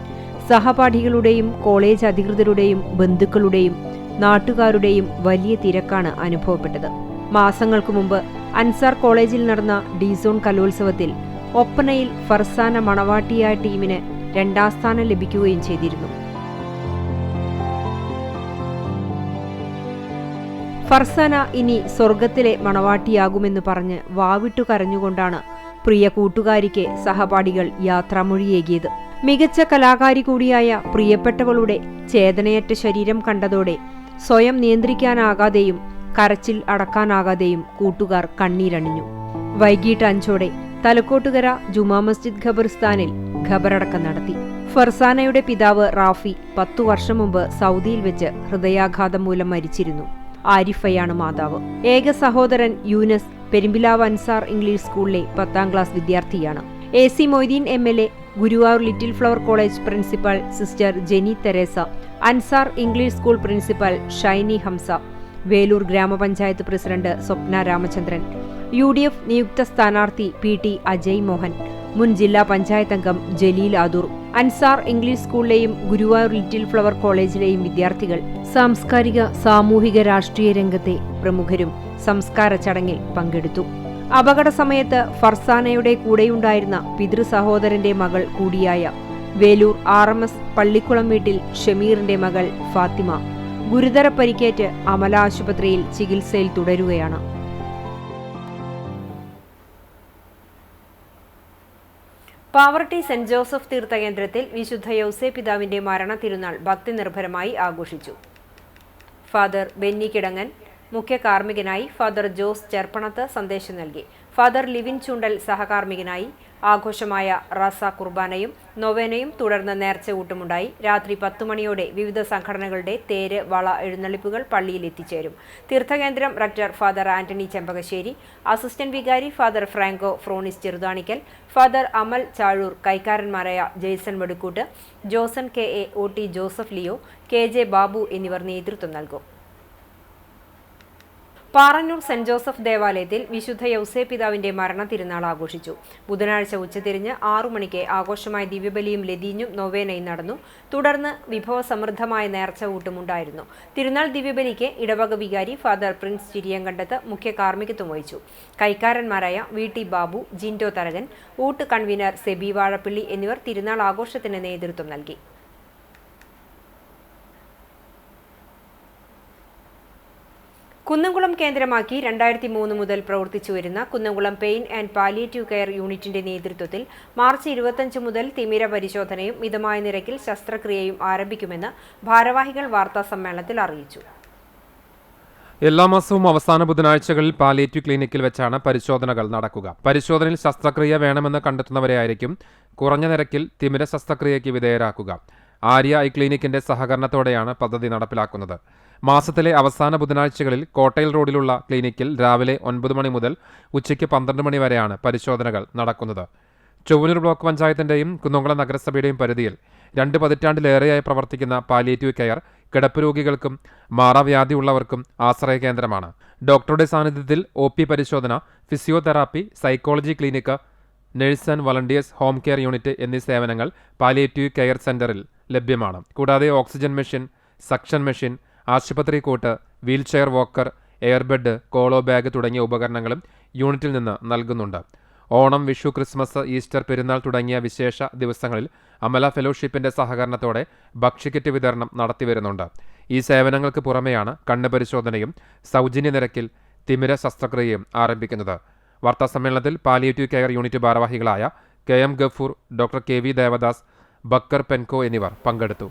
സഹപാഠികളുടെയും കോളേജ് അധികൃതരുടെയും ബന്ധുക്കളുടെയും നാട്ടുകാരുടെയും വലിയ തിരക്കാണ് അനുഭവപ്പെട്ടത്. മാസങ്ങൾക്ക് മുമ്പ് അൻസാർ കോളേജിൽ നടന്ന ഡി-സോൺ കലോത്സവത്തിൽ ഒപ്പനയിൽ ഫർസാന മണവാട്ടിയായ ടീമിന് 2ാം സ്ഥാനം ലഭിക്കുകയും ചെയ്തിരുന്നു. ഫർസാന ഇനി സ്വർഗത്തിലെ മണവാട്ടിയാകുമെന്ന് പറഞ്ഞ് വാവിട്ടു കരഞ്ഞുകൊണ്ടാണ് പ്രിയ കൂട്ടുകാരിക്ക് സഹപാഠികൾ യാത്രാമൊഴിയേകിയത്. മികച്ച കലാകാരി കൂടിയായ പ്രിയപ്പെട്ടവളുടെ ചേതനയറ്റ ശരീരം കണ്ടതോടെ സ്വയം നിയന്ത്രിക്കാനാകാതെയും കരച്ചിൽ അടക്കാനാകാതെയും കൂട്ടുകാർ കണ്ണീരണിഞ്ഞു. വൈകിട്ട് 5ഓടെ തലക്കോട്ടുകര ജുമാ മസ്ജിദ് ഖബർസ്ഥാനിൽ ഖബറടക്കം നടത്തി. ഫർസാനയുടെ പിതാവ് റാഫി 10 വർഷം മുമ്പ് സൗദിയിൽ വെച്ച് ഹൃദയാഘാതം മൂലം മരിച്ചിരുന്നു. ആരിഫയാണ് മാതാവ്. ഏക സഹോദരൻ യൂനസ് പെരുമ്പിലാവ് അൻസാർ ഇംഗ്ലീഷ് സ്കൂളിലെ 10ാം ക്ലാസ് വിദ്യാർത്ഥിയാണ്. AC Moideen MLA, Guruvayur little flower college principal sister Jeni Theresa, Ansar English school principal Shiny Hamsa, Veloor ഗ്രാമപഞ്ചായത്ത് പ്രസിഡന്റ് സ്വപ്ന രാമചന്ദ്രൻ, UDF നിയുക്ത സ്ഥാനാർത്ഥി PT അജയ് മോഹൻ, മുൻ ജില്ലാ പഞ്ചായത്ത് അംഗം ജലീൽ ആദൂർ, അൻസാർ ഇംഗ്ലീഷ് സ്കൂളിലെയും ഗുരുവായൂർ ലിറ്റിൽ ഫ്ലവർ കോളേജിലെയും വിദ്യാർത്ഥികൾ, സാംസ്കാരിക സാമൂഹിക രാഷ്ട്രീയ രംഗത്തെ പ്രമുഖരും സംസ്കാര ചടങ്ങിൽ പങ്കെടുത്തു. അപകട സമയത്ത് ഫർസാനയുടെ കൂടെയുണ്ടായിരുന്ന പിതൃസഹോദരന്റെ മകൾ കൂടിയായ വേലൂർ RMS പള്ളിക്കുളം വീട്ടിൽ ഷമീറിന്റെ മകൾ ഫാത്തിമ ഗുരുതര പരിക്കേറ്റ് അമല ആശുപത്രിയിൽ ചികിത്സയിൽ തുടരുകയാണ്. പാവർട്ടി സെന്റ് ജോസഫ് തീർത്ഥകേന്ദ്രത്തിൽ വിശുദ്ധ യൗസേ പിതാവിന്റെ മരണ തിരുനാൾ ഭക്തി നിർഭരമായി ആഘോഷിച്ചു. ഫാദർ ബെന്നി കിടങ്ങൻ മുഖ്യ കാർമ്മികനായി, ഫാദർ ജോസ് ചെർപ്പണത്ത് സന്ദേശം നൽകി. ഫാദർ ലിവിൻ ചുണ്ടൽ സഹകാർമ്മികനായി. ആഘോഷമായ റാസ കുർബാനയും നൊവേനയും തുടർന്ന് നേർച്ച ഊട്ടുമുണ്ടായി. രാത്രി 10 മണിയോടെ വിവിധ സംഘടനകളുടെ തേര്, വള, എഴുന്നള്ളിപ്പുകൾ പള്ളിയിൽ എത്തിച്ചേരും. തീർത്ഥകേന്ദ്രം rector father Antony Chempakassery, assistant വികാരി father Franco Fronis Cheruthanikkal, father Amal Chazhoor, കൈക്കാരന്മാരായ Jason Vedukkoot, Joson KA, OT Joseph Leo, KJ Babu എന്നിവർ നേതൃത്വം നൽകും. പാറന്നൂർ സെന്റ് ജോസഫ് ദേവാലയത്തിൽ വിശുദ്ധ യൗസേ പിതാവിന്റെ മരണ തിരുനാൾ ആഘോഷിച്ചു. ബുധനാഴ്ച ഉച്ചതിരിഞ്ഞ് 6 മണിക്ക് ആഘോഷമായ ദിവ്യബലിയും ലതീഞ്ഞും നൊവേനയും നടന്നു. തുടർന്ന് വിഭവസമൃദ്ധമായ നേർച്ച ഊട്ടുമുണ്ടായിരുന്നു. തിരുനാൾ ദിവ്യബലിക്ക് ഇടവക വികാരി ഫാദർ പ്രിൻസ് ചിരിയങ്കണ്ടത്ത് മുഖ്യ കാർമ്മികത്വം വഹിച്ചു. കൈക്കാരന്മാരായ VT ബാബു, ജിൻഡോ തരകൻ, ഊട്ട് കൺവീനർ സെബി വാഴപ്പിള്ളി എന്നിവർ തിരുനാൾ ആഘോഷത്തിന് നേതൃത്വം നൽകി. കുന്നംകുളം കേന്ദ്രമാക്കി 2003 മുതൽ പ്രവർത്തിച്ചുവരുന്ന Kunnamkulam pain and palliative care യൂണിറ്റിന്റെ നേതൃത്വത്തിൽ മാർച്ച് 25 മുതൽ തിമിര പരിശോധനയും മിതമായ നിരക്കിൽ ശസ്ത്രക്രിയയും ആരംഭിക്കുമെന്ന് ഭാരവാഹികൾ വാർത്താസമ്മേളനത്തിൽ അറിയിച്ചു. എല്ലാ മാസവും അവസാന ബുധനാഴ്ചകളിൽ പാലിയേറ്റീവ് ക്ലിനിക്കിൽ വെച്ചാണ് പരിശോധനകൾ നടക്കുക. പരിശോധനയിൽ ശസ്ത്രക്രിയ വേണമെന്ന് കണ്ടെത്തുന്നവരെയായിരിക്കും കുറഞ്ഞ നിരക്കിൽ തിമിര ശസ്ത്രക്രിയയ്ക്ക് വിധേയരാക്കുക. ആര്യ ഐ ക്ലിനിക്കിന്റെ സഹകരണത്തോടെയാണ് പദ്ധതി നടപ്പിലാക്കുന്നത്. മാസത്തിലെ അവസാന ബുധനാഴ്ചകളിൽ കോട്ടയിൽ റോഡിലുള്ള ക്ലിനിക്കിൽ രാവിലെ 9 മണി മുതൽ ഉച്ചയ്ക്ക് 12 മണി വരെയാണ് പരിശോധനകൾ നടക്കുന്നത്. ചൊവ്വനൂർ ബ്ലോക്ക് പഞ്ചായത്തിന്റെയും കുന്നംകുളം നഗരസഭയുടെയും പരിധിയിൽ 2 പതിറ്റാണ്ടിലേറെയായി പ്രവർത്തിക്കുന്ന പാലിയേറ്റീവ് കെയർ കിടപ്പ് രോഗികൾക്കും മാറാവ്യാധിയുള്ളവർക്കും ആശ്രയ കേന്ദ്രമാണ്. ഡോക്ടറുടെ സാന്നിധ്യത്തിൽ OP പരിശോധന, physiotherapy, psychology clinic, nurse and volunteers, home care unit എന്നീ സേവനങ്ങൾ പാലിയേറ്റീവ് കെയർ സെന്ററിൽ ലഭ്യമാണ്. കൂടാതെ ഓക്സിജൻ മെഷീൻ, സക്ഷൻ മെഷീൻ, ആശുപത്രി cot, wheelchair walker, airbed, colo bag തുടങ്ങിയ ഉപകരണങ്ങളും യൂണിറ്റിൽ നിന്ന് നൽകുന്നുണ്ട്. ഓണം, വിഷു, ക്രിസ്മസ്, ഈസ്റ്റർ, പെരുന്നാൾ തുടങ്ങിയ വിശേഷ ദിവസങ്ങളിൽ അമല ഫെലോഷിപ്പിന്റെ സഹകരണത്തോടെ ഭക്ഷ്യക്കിറ്റ് വിതരണം നടത്തിവരുന്നുണ്ട്. ഈ സേവനങ്ങൾക്ക് പുറമെയാണ് കണ്ണ് പരിശോധനയും സൗജന്യ നിരക്കിൽ തിമിര ശസ്ത്രക്രിയയും ആരംഭിക്കുന്നത്. വാർത്താസമ്മേളനത്തിൽ പാലിയേറ്റീവ് കെയർ യൂണിറ്റ് ഭാരവാഹികളായ KM Gafoor, doctor KV Devadas, Bakkar Penco എന്നിവർ പങ്കെടുത്തു.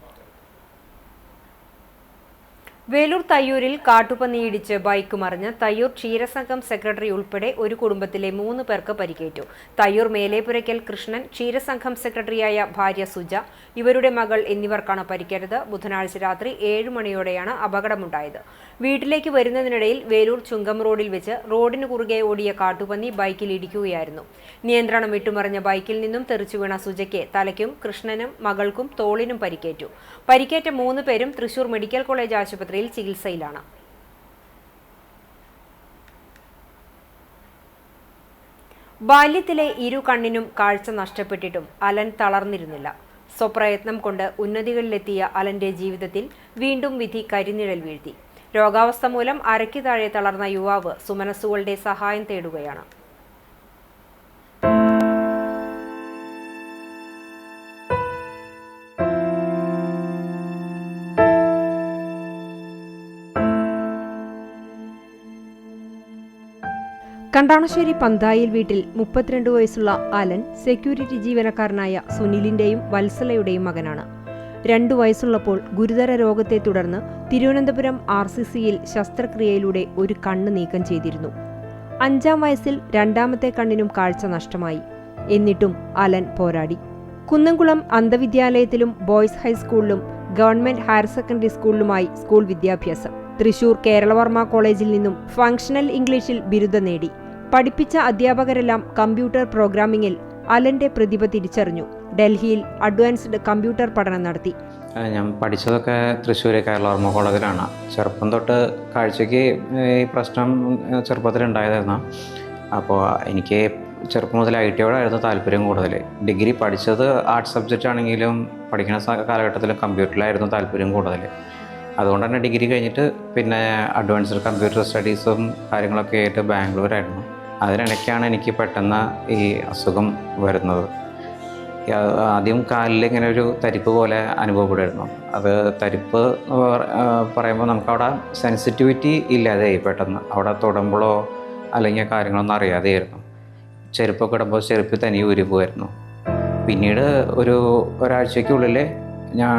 വേലൂർ തയ്യൂരിൽ കാട്ടുപന്നിയിടിച്ച് ബൈക്ക് മറിഞ്ഞ് തയ്യൂർ ക്ഷീരസംഘം സെക്രട്ടറി ഉൾപ്പെടെ ഒരു കുടുംബത്തിലെ 3 പേർക്ക് പരിക്കേറ്റു. തയ്യൂർ മേലേപുരയ്ക്കൽ കൃഷ്ണൻ, ക്ഷീരസംഘം സെക്രട്ടറിയായ ഭാര്യ സുജ, ഇവരുടെ മകൾ എന്നിവർക്കാണ് പരിക്കേറ്റത്. ബുധനാഴ്ച രാത്രി 7 മണിയോടെയാണ് അപകടമുണ്ടായത്. വീട്ടിലേക്ക് വരുന്നതിനിടയിൽ വേലൂർ ചുങ്കം റോഡിൽ വെച്ച് റോഡിന് കുറുകെ ഓടിയ കാട്ടുപന്നി ബൈക്കിൽ ഇടിക്കുകയായിരുന്നു. നിയന്ത്രണം വിട്ടുമറിഞ്ഞ ബൈക്കിൽ നിന്നും തെറിച്ചു വീണ സുജയ്ക്ക് തലയ്ക്കും കൃഷ്ണനും മകൾക്കും തോളിനും പരിക്കേറ്റു. പരിക്കേറ്റ 3 പേരും തൃശൂർ മെഡിക്കൽ കോളേജ് ആശുപത്രിയിൽ ചികിത്സയിലാണ്. ബാല്യത്തിലെ 2 കണ്ണിനും കാഴ്ച നഷ്ടപ്പെട്ടിട്ടും അലൻ തളർന്നിരുന്നില്ല. സ്വപ്രയത്നം കൊണ്ട് ഉന്നതികളിലെത്തിയ അലന്റെ ജീവിതത്തിൽ വീണ്ടും വിധി കരിനിഴൽ വീഴ്ത്തി. രോഗാവസ്ഥ മൂലം അരയ്ക്ക് താഴെ തളർന്ന യുവാവ് സുമനസ്സുകളുടെ സഹായം തേടുകയാണ്. കണ്ടാണശ്ശേരി പന്തായിൽ വീട്ടിൽ 32 വയസ്സുള്ള അലൻ സെക്യൂരിറ്റി ജീവനക്കാരനായ സുനിലിന്റെയും വത്സലയുടെയും മകനാണ്. 2 വയസ്സുള്ളപ്പോൾ ഗുരുതര രോഗത്തെ തുടർന്ന് തിരുവനന്തപുരം RCCയിൽ ശസ്ത്രക്രിയയിലൂടെ ഒരു കണ്ണ് നീക്കം ചെയ്തിരുന്നു. 5-ാം വയസ്സിൽ 2ാമത്തെ കണ്ണിനും കാഴ്ച നഷ്ടമായി. എന്നിട്ടും അലൻ പോരാടി. കുന്നംകുളം അന്ധവിദ്യാലയത്തിലും ബോയ്സ് ഹൈസ്കൂളിലും ഗവൺമെന്റ് ഹയർ സെക്കൻഡറി സ്കൂളിലുമായി സ്കൂൾ വിദ്യാഭ്യാസം. തൃശൂർ കേരളവർമ്മ കോളേജിൽ നിന്നും ഫങ്ഷണൽ ഇംഗ്ലീഷിൽ ബിരുദം നേടി. പഠിപ്പിച്ച അധ്യാപകരെല്ലാം കമ്പ്യൂട്ടർ പ്രോഗ്രാമിംഗിൽ അലന്റെ പ്രതിഭ തിരിച്ചറിഞ്ഞു. ഡൽഹിയിൽ അഡ്വാൻസ്ഡ് കമ്പ്യൂട്ടർ പഠനം നടത്തി. ഞാൻ പഠിച്ചതൊക്കെ തൃശ്ശൂർ കേരളവർമ്മ കോളേജിലാണ്. ചെറുപ്പം തൊട്ട് കാഴ്ചയ്ക്ക് ഈ പ്രശ്നം ചെറുപ്പത്തിലുണ്ടായതായിരുന്നു. അപ്പോൾ എനിക്ക് ചെറുപ്പം മുതൽ IT-യോടായിരുന്നു താല്പര്യം കൂടുതൽ. ഡിഗ്രി പഠിച്ചത് ആർട്സ് സബ്ജക്റ്റ് ആണെങ്കിലും പഠിക്കുന്ന കാലഘട്ടത്തിൽ കമ്പ്യൂട്ടറിലായിരുന്നു താല്പര്യം കൂടുതൽ. അതുകൊണ്ട് തന്നെ ഡിഗ്രി കഴിഞ്ഞിട്ട് പിന്നെ അഡ്വാൻസ്ഡ് കമ്പ്യൂട്ടർ സ്റ്റഡീസും കാര്യങ്ങളൊക്കെ ആയിട്ട് ബാംഗ്ലൂരായിരുന്നു. അതിനിടയ്ക്കാണ് എനിക്ക് പെട്ടെന്ന് ഈ അസുഖം വരുന്നത്. ആദ്യം കാലിൽ ഇങ്ങനെ ഒരു തരിപ്പ് പോലെ അനുഭവപ്പെടുമായിരുന്നു. അത് തരിപ്പ് പറയുമ്പോൾ നമുക്കവിടെ സെൻസിറ്റിവിറ്റി ഇല്ലാതെയായി. പെട്ടെന്ന് അവിടെ തൊടുമ്പോഴോ അല്ലെങ്കിൽ കാര്യങ്ങളൊന്നും അറിയാതെയായിരുന്നു. ചെരുപ്പൊക്കെ ഇടുമ്പോൾ ചെരുപ്പ് തനിയെ ഉരുവുമായിരുന്നു. പിന്നീട് ഒരാഴ്ചയ്ക്കുള്ളിൽ ഞാൻ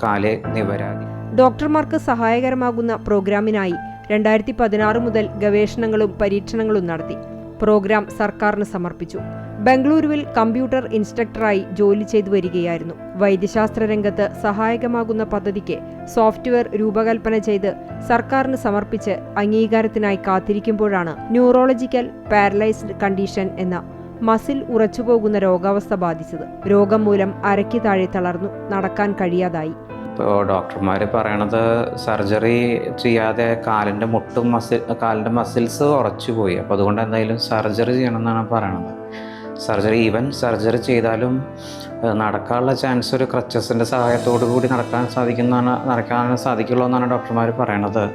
കാല് നിവരാതി. ഡോക്ടർമാർക്ക് സഹായകരമാകുന്ന പ്രോഗ്രാമിനായി 2016 മുതൽ ഗവേഷണങ്ങളും പരീക്ഷണങ്ങളും നടത്തി. പ്രോഗ്രാം സർക്കാരിന് സമർപ്പിച്ചു. ബംഗളൂരുവിൽ കമ്പ്യൂട്ടർ ഇൻസ്ട്രക്ടറായി ജോലി ചെയ്തു വരികയായിരുന്നു. വൈദ്യശാസ്ത്ര രംഗത്ത് സഹായകമാകുന്ന പദ്ധതിക്ക് സോഫ്റ്റ്വെയർ രൂപകൽപ്പന ചെയ്ത് സർക്കാരിന് സമർപ്പിച്ച് അംഗീകാരത്തിനായി കാത്തിരിക്കുമ്പോഴാണ് ന്യൂറോളജിക്കൽ പാരലൈസ്ഡ് കണ്ടീഷൻ എന്ന മസിൽ ഉറച്ചുപോകുന്ന രോഗാവസ്ഥ ബാധിച്ചത്. രോഗം മൂലം അരയ്ക്ക് താഴെ തളർന്നു, നടക്കാൻ കഴിയാതായി. ഇപ്പോൾ ഡോക്ടർമാർ പറയണത് സർജറി ചെയ്യാതെ കാലിൻ്റെ മസിൽസ് ഉറച്ചുപോയി. അപ്പോൾ അതുകൊണ്ട് എന്തായാലും സർജറി ചെയ്യണമെന്നാണ് പറയണത്. സർജറി ചെയ്താലും നടക്കാനുള്ള ചാൻസ് ഒരു ക്രച്ചസിൻ്റെ സഹായത്തോടു കൂടി നടക്കാൻ സാധിക്കുള്ളൂ എന്നാണ് ഡോക്ടർമാർ പറയണത്.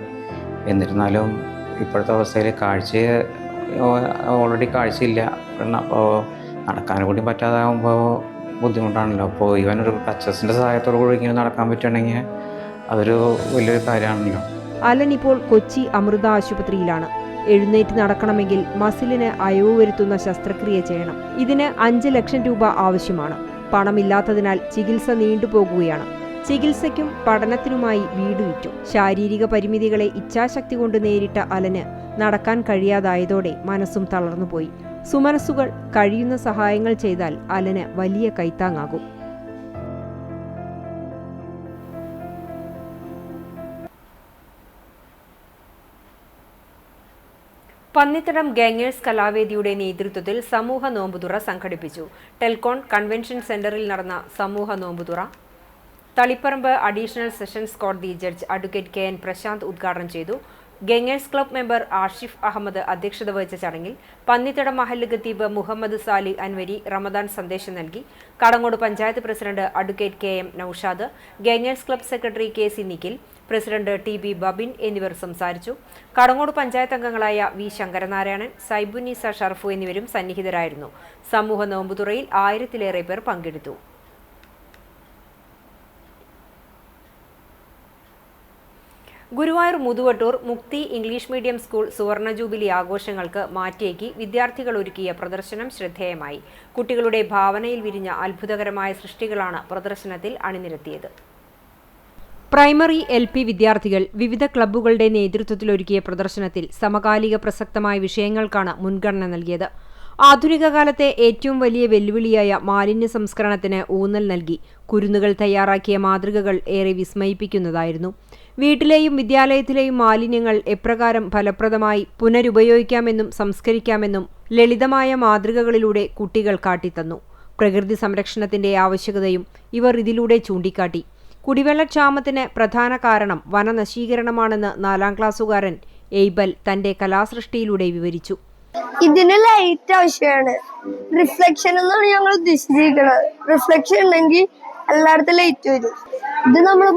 എന്നിരുന്നാലും ഇപ്പോഴത്തെ അവസ്ഥയിൽ ഓൾറെഡി കാഴ്ചയില്ല. അപ്പോൾ നടക്കാൻ കൂടി പറ്റാതാകുമ്പോൾ ബുദ്ധിമുട്ടാണല്ലോ. അപ്പോൾ ഒരു ക്രച്ചസിൻ്റെ സഹായത്തോടു കൂടി ഇങ്ങനെ നടക്കാൻ പറ്റുകയാണെങ്കിൽ അതൊരു വലിയൊരു കാര്യമാണല്ലോ. അലൻ ഇപ്പോൾ കൊച്ചി അമൃത ആശുപത്രിയിലാണ്. എഴുന്നേറ്റ് നടക്കണമെങ്കിൽ മസിലിന് അയവ് വരുത്തുന്ന ശസ്ത്രക്രിയ ചെയ്യണം. ഇതിന് 5 ലക്ഷം രൂപ ആവശ്യമാണ്. പണമില്ലാത്തതിനാൽ ചികിത്സ നീണ്ടുപോകുകയാണ്. ചികിത്സയ്ക്കും പഠനത്തിനുമായി വീട് വിറ്റു. ശാരീരിക പരിമിതികളെ ഇച്ഛാശക്തി കൊണ്ട് നേരിട്ട അലന് നടക്കാൻ കഴിയാതായതോടെ മനസ്സും തളർന്നുപോയി. സുമനസ്സുകൾ കഴിയുന്ന സഹായങ്ങൾ ചെയ്താൽ അലന് വലിയ കൈത്താങ്ങാകും. പന്നിത്തടം ഗാങ്ങേഴ്സ് കലാവേദിയുടെ നേതൃത്വത്തിൽ സമൂഹ നോമ്പുതുറ സംഘടിപ്പിച്ചു. ടെൽകോൺ കൺവെൻഷൻ സെന്ററിൽ നടന്ന സമൂഹ നോമ്പുതുറ തളിപ്പറമ്പ് അഡീഷണൽ സെഷൻസ് കോടതി ജഡ്ജ് അഡ്വക്കേറ്റ് KN പ്രശാന്ത് ഉദ്ഘാടനം ചെയ്തു. ഗംഗേഴ്സ് ക്ലബ് മെമ്പർ ആഷിഫ് അഹമ്മദ് അധ്യക്ഷത വഹിച്ച ചടങ്ങിൽ പന്നിത്തടം മഹല്ല് ഖത്തീബ് മുഹമ്മദ് സാലി അൻവരി റമദാൻ സന്ദേശം നൽകി. Kadangode panchayat president advocate KM Noushad, Gangers club secretary KC Nikhil, president TB Babin എന്നിവർ സംസാരിച്ചു. കടങ്ങോട് പഞ്ചായത്ത് അംഗങ്ങളായ V ശങ്കരനാരായണൻ, സൈബുന്നീസ ഷർഫു എന്നിവരും സന്നിഹിതരായിരുന്നു. സമൂഹ നോമ്പുതുറയിൽ 1000-ലേറെ പേർ പങ്കെടുത്തു. ഗുരുവായൂർ മുതുവട്ടൂർ മുക്തി ഇംഗ്ലീഷ് മീഡിയം സ്കൂൾ സുവർണ ജൂബിലി ആഘോഷങ്ങൾക്ക് മാറ്റിയേക്കി വിദ്യാർത്ഥികൾ ഒരുക്കിയ പ്രദർശനം ശ്രദ്ധേയമായി. കുട്ടികളുടെ ഭാവനയിൽ വിരിഞ്ഞ അത്ഭുതകരമായ സൃഷ്ടികളാണ് പ്രദർശനത്തിൽ അണിനിരത്തിയത്. പ്രൈമറി LP വിദ്യാർത്ഥികൾ വിവിധ ക്ലബ്ബുകളുടെ നേതൃത്വത്തിലൊരുക്കിയ പ്രദർശനത്തിൽ സമകാലിക പ്രസക്തമായ വിഷയങ്ങൾക്കാണ് മുൻഗണന നൽകിയത്. ആധുനിക കാലത്തെ ഏറ്റവും വലിയ വെല്ലുവിളിയായ മാലിന്യ സംസ്കരണത്തിന് ഊന്നൽ നൽകി കുരുന്നുകൾ തയ്യാറാക്കിയ മാതൃകകൾ ഏറെ വിസ്മയിപ്പിക്കുന്നതായിരുന്നു. വീട്ടിലെയും വിദ്യാലയത്തിലെയും മാലിന്യങ്ങൾ എപ്രകാരം ഫലപ്രദമായി പുനരുപയോഗിക്കാമെന്നും സംസ്കരിക്കാമെന്നും ലളിതമായ മാതൃകകളിലൂടെ കുട്ടികൾ കാട്ടിത്തന്നു. പ്രകൃതി സംരക്ഷണത്തിന്റെ ആവശ്യകതയും ഇവർ ഇതിലൂടെ ചൂണ്ടിക്കാട്ടി. കുടിവെള്ളക്ഷാമത്തിന് പ്രധാന കാരണം വനനശീകരണമാണെന്ന് 4ാം ക്ലാസ്സുകാരൻ എയ്ബൽ തന്റെ കലാസൃഷ്ടിയിലൂടെ വിവരിച്ചു. ഇതിന് ലൈറ്റ് ആവശ്യമാണ്. റിഫ്ലക്ഷൻ എന്നാണ് ഞങ്ങൾ ഉദ്ദേശിച്ചിരിക്കുന്നത്. റിഫ്ലക്ഷൻ ഉണ്ടെങ്കിൽ എല്ലായിടത്തും ലൈറ്റ് വരും. ഇത് നമ്മള്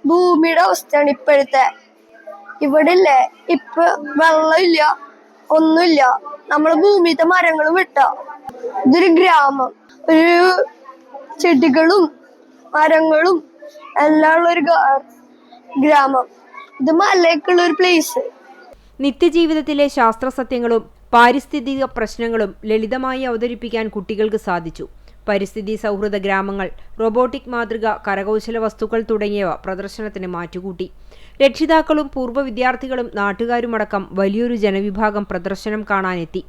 ഭൂമിയുടെ അവസ്ഥയാണ് ഇപ്പോഴത്തെ. ഇവിടെ ഇല്ലേ ഇപ്പൊ വെള്ളമില്ല, ഒന്നുമില്ല. നമ്മള് ഭൂമിയിലത്തെ മരങ്ങളും വിട്ട. ഇതൊരു ഗ്രാമം, ഒരു ചെടികളും മരങ്ങളും എല്ലാം ഉള്ള ഒരു ഗ്രാമം. ഇത് മലയൊക്കെയുള്ള ഒരു പ്ലേസ്. നിത്യജീവിതത്തിലെ ശാസ്ത്രസത്യങ്ങളും പാരിസ്ഥിതിക പ്രശ്നങ്ങളും ലളിതമായി അവതരിപ്പിക്കാൻ കുട്ടികൾക്ക് സാധിച്ചു. പരിസ്ഥിതി സൗഹൃദ ഗ്രാമങ്ങൾ, റോബോട്ടിക് മാതൃക, കരകൗശല വസ്തുക്കൾ തുടങ്ങിയവ പ്രദർശനത്തിന് മാറ്റുകൂട്ടി. രക്ഷിതാക്കളും പൂർവ്വ വിദ്യാർത്ഥികളും നാട്ടുകാരുമടക്കം വലിയൊരു ജനവിഭാഗം പ്രദർശനം കാണാനെത്തി.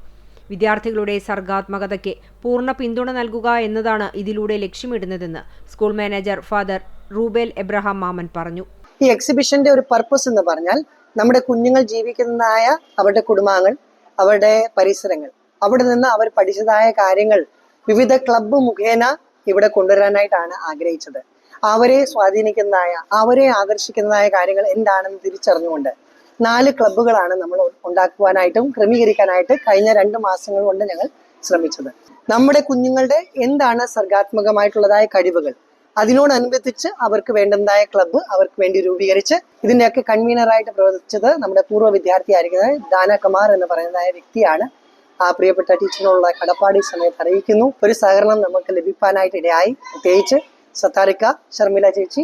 വിദ്യാർത്ഥികളുടെ സർഗാത്മകതയ്ക്ക് പൂർണ്ണ പിന്തുണ നൽകുക എന്നതാണ് ഇതിലൂടെ ലക്ഷ്യമിടുന്നതെന്ന് സ്കൂൾ മാനേജർ ഫാദർ റൂബേൽ എബ്രഹാം മാമൻ പറഞ്ഞു. ഈ എക്സിബിഷന്റെ ഒരു പർപ്പസ് എന്ന് പറഞ്ഞാൽ നമ്മുടെ കുഞ്ഞുങ്ങൾ ജീവിക്കുന്നതായ അവരുടെ കുടുംബാംഗങ്ങൾ, അവരുടെ പരിസരങ്ങൾ, അവിടെ നിന്ന് അവർ പഠിച്ചതായ കാര്യങ്ങൾ വിവിധ ക്ലബ്ബ് മുഖേന ഇവിടെ കൊണ്ടുവരാനായിട്ടാണ് ആഗ്രഹിച്ചത്. അവരെ സ്വാധീനിക്കുന്നതായ, അവരെ ആകർഷിക്കുന്നതായ കാര്യങ്ങൾ എന്താണെന്ന് തിരിച്ചറിഞ്ഞുകൊണ്ട് 4 ക്ലബ്ബുകളാണ് നമ്മൾ ഉണ്ടാക്കുവാനായിട്ടും ക്രമീകരിക്കാനായിട്ട് കഴിഞ്ഞ 2 മാസങ്ങൾ കൊണ്ട് ഞങ്ങൾ ശ്രമിച്ചത്. നമ്മുടെ കുഞ്ഞുങ്ങളുടെ എന്താണ് സർഗാത്മകമായിട്ടുള്ളതായ കഴിവുകൾ, അതിനോടനുബന്ധിച്ച് അവർക്ക് വേണ്ടതായ ക്ലബ്ബ് അവർക്ക് വേണ്ടി രൂപീകരിച്ച് ഇതിന്റെയൊക്കെ കൺവീനറായിട്ട് പ്രവർത്തിച്ചത് നമ്മുടെ പൂർവ്വ വിദ്യാർത്ഥിയായിരിക്കുന്ന ദാന കുമാർ എന്ന് പറയുന്നതായ വ്യക്തിയാണ്. ആ പ്രിയപ്പെട്ട ടീച്ചറിനുള്ള കടപ്പാട് ഈ സമയത്ത് അറിയിക്കുന്നു. ഒരു സഹകരണം നമുക്ക് ലഭിക്കാനായിട്ട് ഇടയായി. പ്രത്യേകിച്ച് സത്താറിക്ക, ശർമിള ചേച്ചി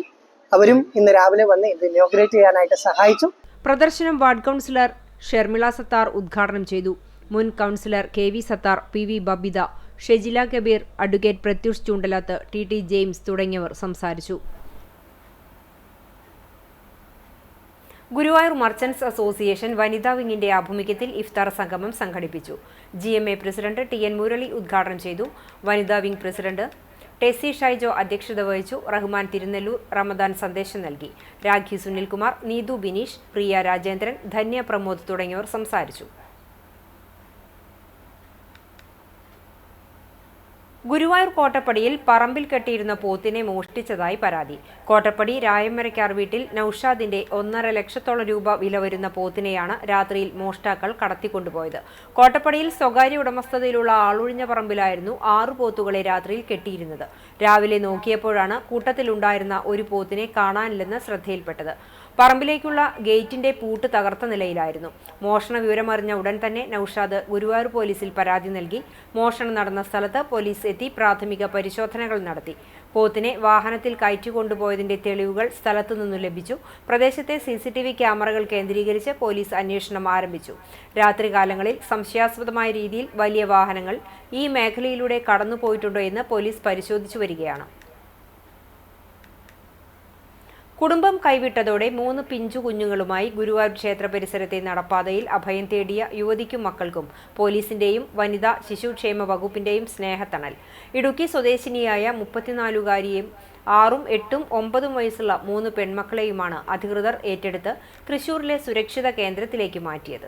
അവരും ഇന്ന് രാവിലെ വന്ന് ഇത് ഇനോഗ്രേറ്റ് ചെയ്യാനായിട്ട് സഹായിച്ചു. പ്രദർശനം വാർഡ് കൗൺസിലർ ഷർമിള സത്താർ ഉദ്ഘാടനം ചെയ്തു. മുൻ councillor KV Sathar, PV Babitha, Shejila Kabeer, advocate Prathyush Choondalath, TT James തുടങ്ങിയവർ സംസാരിച്ചു. ഗുരുവായൂർ മർച്ചന്റ്സ് അസോസിയേഷൻ വനിതാ വിങ്ങിന്റെ ആഭിമുഖ്യത്തിൽ ഇഫ്താർ സംഗമം സംഘടിപ്പിച്ചു. GMA പ്രസിഡന്റ് TN മുരളി ഉദ്ഘാടനം ചെയ്തു. വനിതാ വിംഗ് പ്രസിഡന്റ് ടെസി ഷൈജോ അധ്യക്ഷത വഹിച്ചു. റഹ്മാൻ തിരുനെല്ലൂർ റമദാൻ സന്ദേശം നൽകി. രാഖി സുനിൽകുമാർ, നീതു ബിനീഷ്, പ്രിയ രാജേന്ദ്രൻ, ധന്യ പ്രമോദ് തുടങ്ങിയവർ സംസാരിച്ചു. ഗുരുവായൂർ കോട്ടപ്പടിയിൽ പറമ്പിൽ കെട്ടിയിരുന്ന പോത്തിനെ മോഷ്ടിച്ചതായി പരാതി. കോട്ടപ്പടി രായമ്മരക്കാർ വീട്ടിൽ നൌഷാദിന്റെ 1.5 ലക്ഷത്തോളം രൂപ വില വരുന്ന പോത്തിനെയാണ് രാത്രിയിൽ മോഷ്ടാക്കൾ കടത്തിക്കൊണ്ടുപോയത്. കോട്ടപ്പടിയിൽ സ്വകാര്യ ഉടമസ്ഥതയിലുള്ള ആളൊഴിഞ്ഞ പറമ്പിലായിരുന്നു 6 പോത്തുകളെ രാത്രിയിൽ കെട്ടിയിരുന്നത്. രാവിലെ നോക്കിയപ്പോഴാണ് കൂട്ടത്തിലുണ്ടായിരുന്ന ഒരു പോത്തിനെ കാണാനില്ലെന്ന് ശ്രദ്ധയിൽപ്പെട്ടത്. പറമ്പിലേക്കുള്ള ഗേറ്റിന്റെ പൂട്ട് തകർത്ത നിലയിലായിരുന്നു. മോഷണ വിവരമറിഞ്ഞ ഉടൻ തന്നെ നൌഷാദ് ഗുരുവായൂർ പോലീസിൽ പരാതി നൽകി. മോഷണം നടന്ന സ്ഥലത്ത് പോലീസ് എത്തി പ്രാഥമിക പരിശോധനകൾ നടത്തി. പോത്തിനെ വാഹനത്തിൽ കയറ്റിക്കൊണ്ടുപോയതിന്റെ തെളിവുകൾ സ്ഥലത്തുനിന്നു ലഭിച്ചു. പ്രദേശത്തെ CCTV ക്യാമറകൾ കേന്ദ്രീകരിച്ച് പോലീസ് അന്വേഷണം ആരംഭിച്ചു. രാത്രികാലങ്ങളിൽ സംശയാസ്പദമായ രീതിയിൽ വലിയ വാഹനങ്ങൾ ഈ മേഖലയിലൂടെ കടന്നുപോയിട്ടുണ്ടോ എന്ന് പോലീസ് പരിശോധിച്ചു വരികയാണ്. കുടുംബം കൈവിട്ടതോടെ 3 പിഞ്ചു കുഞ്ഞുങ്ങളുമായി ഗുരുവായൂർ ക്ഷേത്ര പരിസരത്തെ നടപ്പാതയിൽ അഭയം തേടിയ യുവതിക്കും മക്കൾക്കും പോലീസിന്റെയും വനിതാ ശിശുക്ഷേമ വകുപ്പിന്റെയും സ്നേഹത്തണൽ. ഇടുക്കി സ്വദേശിനിയായ 34-കാരിയെയും 6, 8, 9 വയസ്സുള്ള 3 പെൺമക്കളെയുമാണ് അധികൃതർ ഏറ്റെടുത്ത് തൃശൂരിലെ സുരക്ഷിത കേന്ദ്രത്തിലേക്ക് മാറ്റിയത്.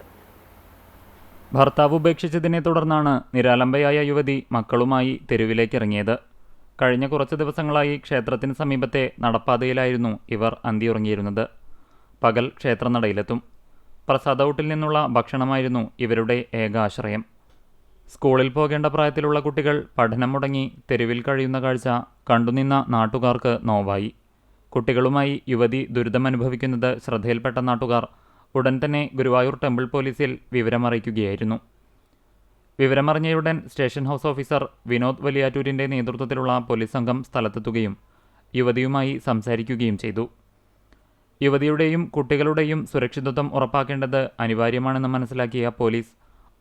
ഭർത്താവ് ഉപേക്ഷിച്ചതിനെ തുടർന്നാണ് നിരാലംബയായ യുവതി മക്കളുമായി തെരുവിലേക്കിറങ്ങിയത്. കഴിഞ്ഞ കുറച്ച് ദിവസങ്ങളായി ക്ഷേത്രത്തിന് സമീപത്തെ നടപ്പാതയിലായിരുന്നു ഇവർ അന്തിയുറങ്ങിയിരുന്നത്. പകൽ ക്ഷേത്രനടയിലെത്തും. പ്രസാദൌട്ടിൽ നിന്നുള്ള ഭക്ഷണമായിരുന്നു ഇവരുടെ ഏക ആശ്രയം. സ്കൂളിൽ പോകേണ്ട പ്രായത്തിലുള്ള കുട്ടികൾ പഠനം മുടങ്ങി തെരുവിൽ കഴിയുന്ന കാഴ്ച കണ്ടുനിന്ന നാട്ടുകാർക്ക് നോവായി. കുട്ടികളുമായി യുവതി ദുരിതമനുഭവിക്കുന്നത് ശ്രദ്ധയിൽപ്പെട്ട നാട്ടുകാർ ഉടൻ തന്നെ ഗുരുവായൂർ ടെമ്പിൾ പോലീസിൽ വിവരമറിയിക്കുകയായിരുന്നു. വിവരമറിഞ്ഞയുടൻ സ്റ്റേഷൻ ഹൗസ് ഓഫീസർ വിനോദ് വലിയാറ്റൂരിൻ്റെ നേതൃത്വത്തിലുള്ള പോലീസ് സംഘം സ്ഥലത്തെത്തുകയും യുവതിയുമായി സംസാരിക്കുകയും ചെയ്തു. യുവതിയുടെയും കുട്ടികളുടെയും സുരക്ഷിതത്വം ഉറപ്പാക്കേണ്ടത് അനിവാര്യമാണെന്ന് മനസ്സിലാക്കിയ പോലീസ്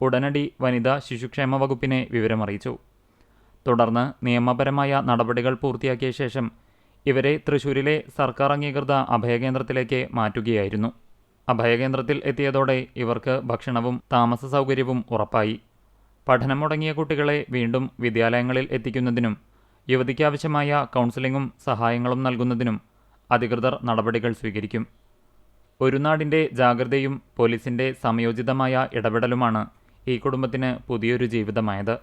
ഉടനടി വനിതാ ശിശുക്ഷേമ വകുപ്പിനെ വിവരമറിയിച്ചു. തുടർന്ന് നിയമപരമായ നടപടികൾ പൂർത്തിയാക്കിയ ശേഷം ഇവരെ തൃശൂരിലെ സർക്കാർ അംഗീകൃത അഭയകേന്ദ്രത്തിലേക്ക് മാറ്റുകയായിരുന്നു. അഭയകേന്ദ്രത്തിൽ എത്തിയതോടെ ഇവർക്ക് ഭക്ഷണവും താമസ സൗകര്യവും ഉറപ്പായി. പഠനം മുടങ്ങിയ കുട്ടികളെ വീണ്ടും വിദ്യാലയങ്ങളിൽ എത്തിക്കുന്നതിനും യുവതിക്കാവശ്യമായ കൗൺസിലിങ്ങും സഹായങ്ങളും നൽകുന്നതിനും അധികൃതർ നടപടികൾ സ്വീകരിക്കും. ഒരു നാടിൻ്റെ ജാഗ്രതയും പോലീസിൻ്റെ സമയോചിതമായ ഇടപെടലുമാണ് ഈ കുടുംബത്തിന് പുതിയൊരു ജീവിതമായത്.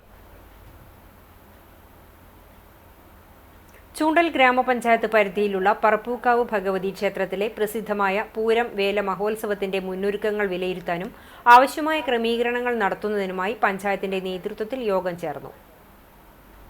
ചൂണ്ടൽ ഗ്രാമപഞ്ചായത്ത് പരിധിയിലുള്ള പറപ്പൂക്കാവ് ഭഗവതി ക്ഷേത്രത്തിലെ പ്രസിദ്ധമായ പൂരം വേല മഹോത്സവത്തിന്റെ മുന്നൊരുക്കങ്ങൾ വിലയിരുത്താനും ആവശ്യമായ ക്രമീകരണങ്ങൾ നടത്തുന്നതിനുമായി പഞ്ചായത്തിന്റെ നേതൃത്വത്തിൽ യോഗം ചേർന്നു.